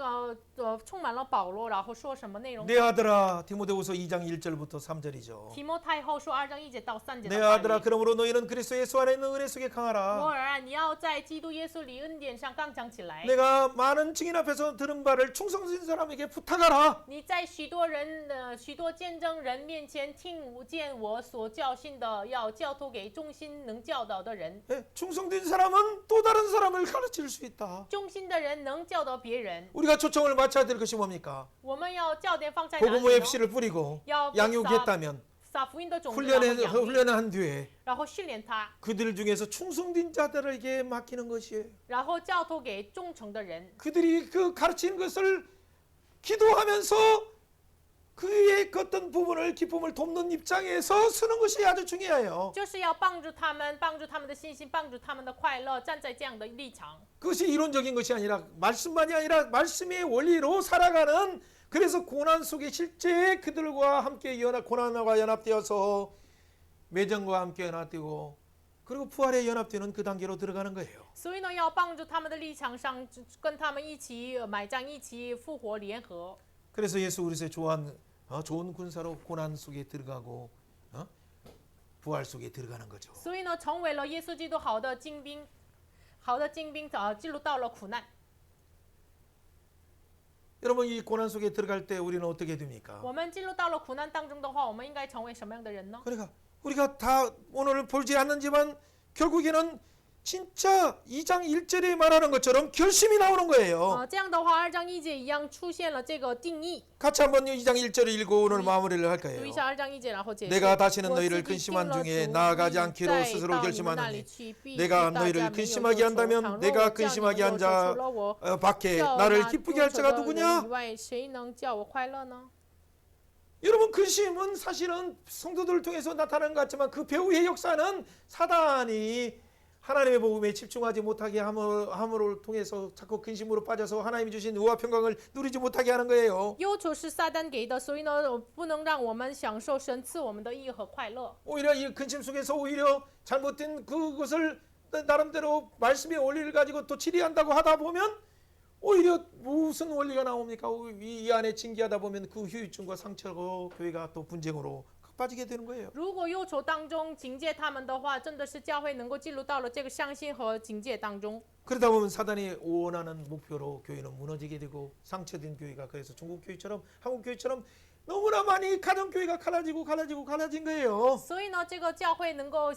充满了保罗，然后说什么内容？ 내 아들아 디모데후서 2장 1절부터 3절이죠. 提摩太后说2章1节到3节 내 的 아들아 话语。 그러므로 너희는 그리스도 예수 안에 있는 은혜 속에 我 강하라. 儿啊，你要在基督耶稣里恩典上刚强起来。 내가 많은 증인 앞에서 들은 바를 충성진 사람에게 부탁하라. 你在许多见证人面前听见我所教训的，要交托给忠心能教导的人。 예, 충성된 사람은 또 다른 사람을 가르칠 수 있다. 忠心的人能教导别人。 우리가 초청을 맞춰야 될 것이 뭡니까? 我们要焦点放在哪里 복음의 呢？ FC를 뿌리고 要 양육했다면 撒福音的种子， 훈련을 한 뒤에 然后训练他， 그들 중에서 충성된 자들에게 맡기는 것이에요. 然后交托给忠诚的人。 그들이 그 가르치는 것을 기도하면서 그의 어떤 부분을 기쁨을 돕는 입장에서 서는 것이 아주 중요해요. 就是要帮助他们的信心，帮助他们的快乐，站在这样的立场。 그것이 이론적인 것이 아니라 말씀만이 아니라 말씀의 원리로 살아가는 그래서 고난 속에 실제 그들과 함께 고난과 연합되어서 매정과 함께 연합되고 그리고 부활에 연합되는 그 단계로 들어가는 거예요. 所以呢，要帮助他们的立场上，跟他们一起埋葬，一起复活联合。 그래서 예수 그리스도의 좋은 군사로 고난 속에 들어가고 부활 속에 들어가는 거죠. 所以呢，成为了耶稣基督好的精兵，进入到了苦难。 여러분 이 고난 속에 들어갈 때 우리는 어떻게 됩니까? 我们进入到了苦难当中的话，我们应该成为什么样的人呢？ 그러니까 우리가 다 오늘 보지 않는지만 결국에는 진짜 2장 1절에 말하는 것처럼 결심이 나오는 거예요. 这样的话2章1节一样出现了这个定义。 같이 한번 2장 1절을 읽고 오늘 마무리를 할 读 거예요. 一下2章1节，然后解释。 내가 다시는 我 너희를 自己定 근심한 了 중에 主 나아가지 意 않기로 再 스스로 到你们那里 결심하느니 去，必 내가 大家 너희를 没有 근심하게 忧愁。 한다면 倘若 내가 我叫你们 근심하게 忧 한 愁， 자 除了我 밖에 叫 나를 那 기쁘게 할 忧愁 자가 的人以 누구냐? 外，谁能叫我快乐呢？ 여러분 근심은 사실은 성도들을 통해서 나타나는 것 같지만 그 배후의 역사는 사단이 하나님의 복음에 집중하지 못하게 함으로 통해서 자꾸 근심으로 빠져서 하나님이 주신 의와 평강을 누리지 못하게 하는 거예요. 忧愁是撒旦给的，所以呢，不能让我们享受神赐我们的义和快乐。 오히려 이 근심 속에서 오히려 잘못된 그것을 나름대로 말씀의 원리를 가지고 또 치리한다고 하다 보면 오히려 무슨 원리가 나옵니까? 이 안에 징계하다 보면 그 후유증과 상처고 교회가 또 분쟁으로 빠지게 되는 거예요. 如果忧愁当中警戒他们的话，真的是教会能够进入到了这个伤心和警戒当中。 그러다 보면 사단이 원하는 목표로 교회는 무너지게 되고 상처된 교회가 그래서 중국 교회처럼 한국 교회처럼 너무나 많이 가정 교회가 갈라진 거예요. 所以呢，这个教会能够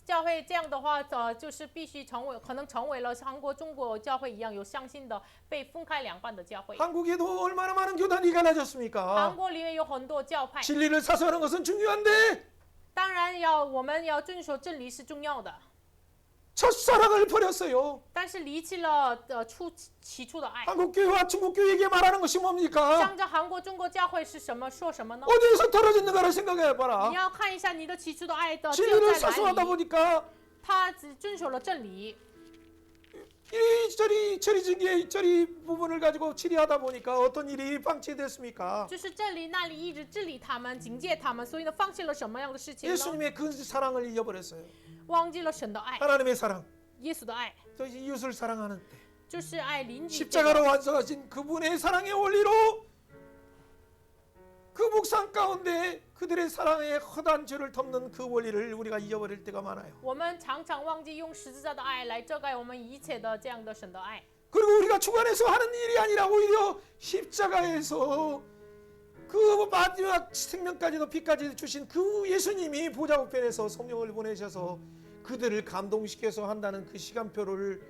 教会这样的话，就是必须成为可能成为了韩国、中国教会一样有相信的被分开两半的教会。 한국에도 얼마나 많은 교단이 갈라졌습니까? 韩国里面有很多教派， 진리를 사수하는 것은 중요한데 当然我们要遵守真理是重要的， 첫사랑을 버렸어요. 但是离弃了起初的爱。 한국 교회와 중국 교회에게 말하는 것이 뭡니까? 向着韩国、中国教会是什么？说什么呢？ 어디에서 떨어졌는가를 생각해봐라. 你要看一下你的起初的爱的 진리를 在哪 사수하다 里。 보니까 他只遵守了真理， 이리저리 처리 이저리 부분을 가지고 치리하다 보니까 어떤 일이 방치됐습니까? 就是这里那里一直治理他们、警戒他们，所以呢，放弃了什么样的事情呢？ 예수님의 그 사랑을 잊어버렸어요. 忘记了神的爱， 하나님의 사랑, 耶稣的爱， 또 이웃을 사랑하는 때 就是爱邻居。 십자가로 완성하신 그분의 사랑의 원리로 그 묵상 가운데 그들의 사랑의 허다한 죄를 덮는 그 원리를 우리가 잊어버릴 때가 많아요. 我们常常忘记用十字架的爱来遮盖我们一切的这样的神的爱。 그리고 우리가 주관해서 하는 일이 아니라 오히려 십자가에서 그 마지막 생명까지도 피까지 주신 그 예수님이 보좌 우편에서 성령을 보내셔서 그들을 감동시켜서 한다는 그 시간표를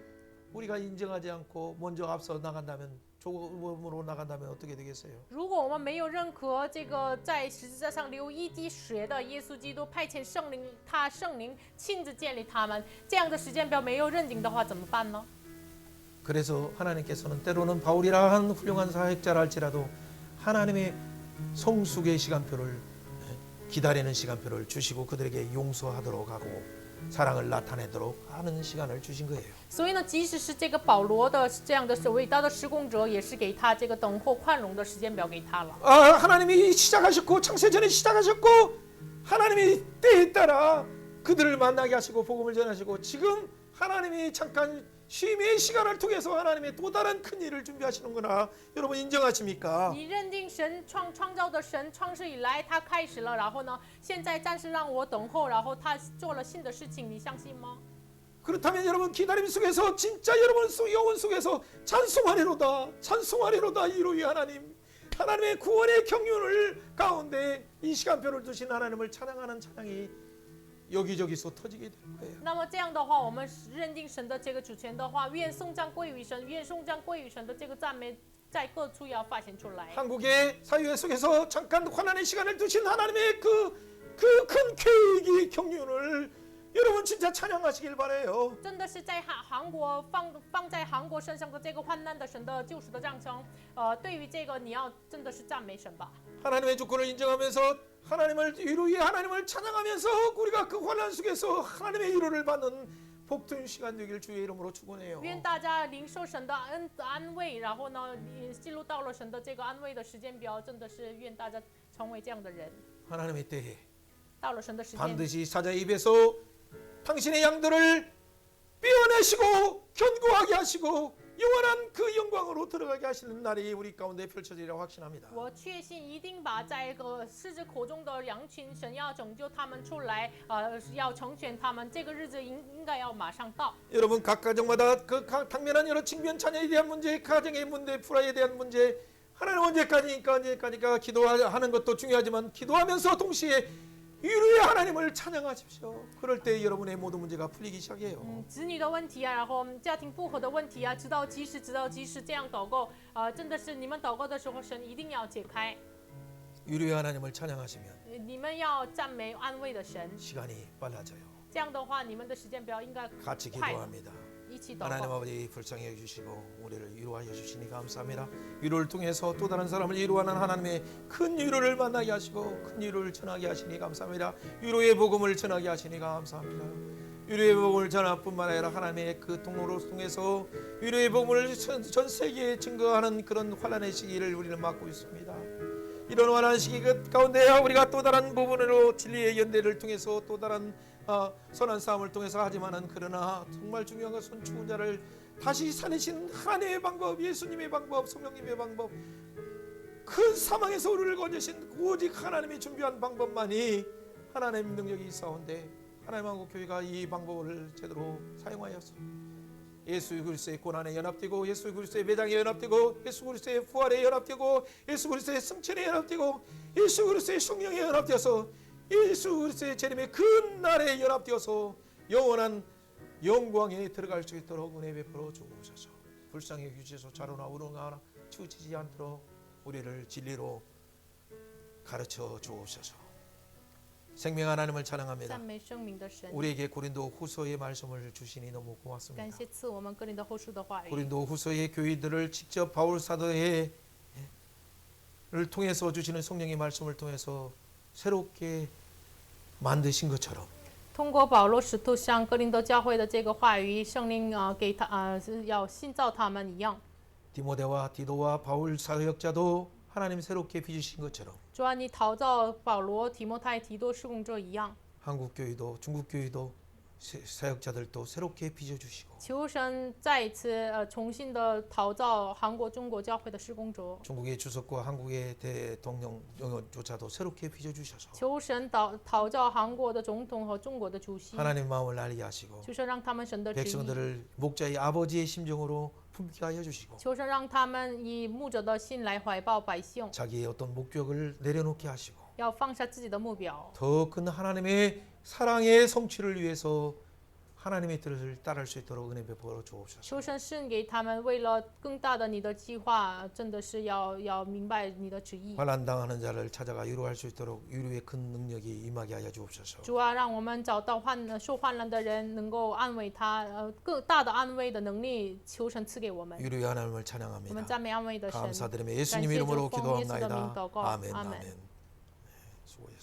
우리가 인정하지 않고 먼저 앞서 나간다면 조금으로 나간다면 어떻게 되겠어요? 如果我们没有认可这个在十字架上流一滴血的耶稣基督派遣圣灵，他圣灵亲自建立他们，这样的时间表没有认定的话，怎么办呢？ 그래서 하나님께서는 때로는 바울이라 한 훌륭한 사역자라 할지라도 하나님의 성숙의 시간표를 기다리는 시간표를 주시고 그들에게 용서하도록 하고 사랑을 나타내도록 하는 시간을 주신 거예요. 所以呢，即使是这个保罗的这样的伟大的施工者，也是给他这个等候宽容的时间表给他了。 하나님이 시작하셨고 창세전에 시작하셨고 하나님의 때에 따라 그들을 만나게 하시고 복음을 전하시고 지금 하나님이 잠깐 쉼의 시간을 통해서 하나님의 또 다른 큰 일을 준비하시는구나. 여러분 인정하십니까? 你认定神创造的神创世以来他开始了，然后呢，现在暂时让我等候，然后他做了新的事情，你相信吗？ 그렇다면 여러분 기다림 속에서 진짜 여러분 영혼 속에서 찬송하리로다 이로이 하나님 하나님의 구원의 경륜을 가운데 이 시간표를 두신 하나님을 찬양하는 찬양이 여기저기서 터지게 되는 거예요. 那么这样的话，我们认定神的这个主权的话，愿颂赞归于神，愿颂赞归于神的这个赞美，在各处要发现出来。 한국의 사회 속에서 잠깐 환난의 시간을 두신 하나님의 그 큰 계획의 경륜을 여러분 진짜 찬양하시길 바래요. 真的是在韩国放在韩国身上的这个患难的神的救赎的章程，对于这个你要真的是赞美神吧。 하나님의 주권을 인정하면서 하나님을 위로의 하나님을 찬양하면서 우리가 그 환난 속에서 하나님의 위로를 받는 복된 시간 되길 주의 이름으로 축원해요. 愿大家领受神的安慰，然后呢，进入到了神的这个安慰的时间表，真的是愿大家成为这样的人。 하나님의 때에 到了神的时间， 반드시 사자의 입에서 당신의 양들을 떼어내시고 견고하게 하시고 영원한 그 영광으로 들어가게 하시는 날이 우리 가운데 펼쳐지리라 확신합니다. 我确信一定把在狮子口中的羊群，神要拯救他们出来，要成全他们，这个日子应该要马上到。 여러분 각 가정마다 그 당면한 여러 측면 자녀에 대한 문제, 가정의 문제, 불화에 대한 문제 하나님 언제까지니까 기도하는 것도 중요하지만 기도하면서 동시에 위로의 하나님을 찬양하십시오. 그럴 때 여러분의 모든 문제가 풀리기 시작해요. 子女的问题啊，然后家庭不和的问题啊，直到及时这样祷告，真的是你们祷告的时候，神一定要解开。 위로의 하나님을 찬양하시면 你们要赞美安慰的神， 시간이 빨라져요. 这样的话，你们的时间表应该 같이 快了， 기도합니다. 一起祷 하나님 告。 아버지 불쌍히 여주시고 우리를 위로하여 주시니 감사합니다. 위로를 통해서 또 다른 사람을 위로하는 하나님의 큰 위로를 만나게 하시고 큰 위로를 전하게 하시니 감사합니다. 위로의 복음을 전하게 하시니 감사합니다. 위로의 복음을 전할 뿐만 아니라 하나님의 그 통로를 통해서 위로의 복음을 전 세계에 증거하는 그런 환난의 시기를 우리는 맞고 있습니다. 이런 환난 시기 가운데 우리가 또 다른 부분으로 진리의 연대를 통해서 또 다른 선한 싸움을 통해서 하지만은 그러나 정말 중요한 것은 죽은 자를 다시 살리신 하나님의 방법, 예수님의 방법, 성령님의 방법, 큰 사망에서 우리를 건지신 오직 하나님이 준비한 방법만이 하나님의 능력이 있사온데 하나님 한국 교회가 이 방법을 제대로 사용하여서 예수 그리스도의 고난에 연합되고 예수 그리스도의 매장에 연합되고 예수 그리스도의 부활에 연합되고 예수 그리스도의 승천에 연합되고 예수 그리스도의 성령에 연합되어서 예수 그리스도의 재림의 그 날에 연합되어서 영원한 영광에 들어갈 수 있도록 은혜 베풀어 주옵소서. 불쌍히 여기셔서 자로나 우롱하나 치우치지 않도록 우리를 진리로 가르쳐 주옵소서. 생명 하나님을 찬양합니다. 赞美生命的神， 우리에게 고린도 후서의 말씀을 주시니 너무 感 고맙습니다. 谢赐我们哥林多后书的话语。 고린도 후서의 교회들을 직접 바울 사도의 를 통해서 주시는 성령의 말씀을 통해서 새롭게 만드신 것처럼 通过保罗使徒向哥林多教会的这个话语，圣灵给他是要新造他们一样。 디모데와 디도와 바울 사역자도 하나님 새롭게 빚으신 것처럼 主啊，你陶造保罗、提摩太、提多施工者一样， 한국 교회도 중국 교회도 사역자들도 새롭게 빚어주시고 求神再一次重新的陶造韩国、中国教会的施工者， 중국의 주석과 한국의 대통령조차도 새롭게 빚어주셔서 求神陶造韩国的总统和中国的主席， 하나님 마음을 알게 하시고 求神让他们神的旨意， 백성들을 목자의 아버지의 심정으로 품게 하여 주시고 求神让他们以牧者的心来怀抱百姓， 자기의 어떤 목적을 내려놓게 하시고 要放下自己的目标， 더 큰 하나님의 사랑의 성취를 위해서 하나님의 뜻을 따를 수 있도록 은혜 베풀어 주옵소서. 求神赐给他们，为了更大的你的计划，真的是要明白你的旨意。 환난 당하는 자를 찾아가 위로할 수 있도록 위로의 큰 능력이 임하게 하여 주옵소서. 主啊，让我们找到受患难的人，能够安慰他，更大的安慰的能力，求神赐给我们。 위로의 하나님을 我们 찬양합니다. 赞美安慰的神， 감사드리며 感 예수님 谢主 이름으로 奉耶稣的名 기도합나이다. 祷告， 아멘 阿门。 아멘. 네, 수고했어요.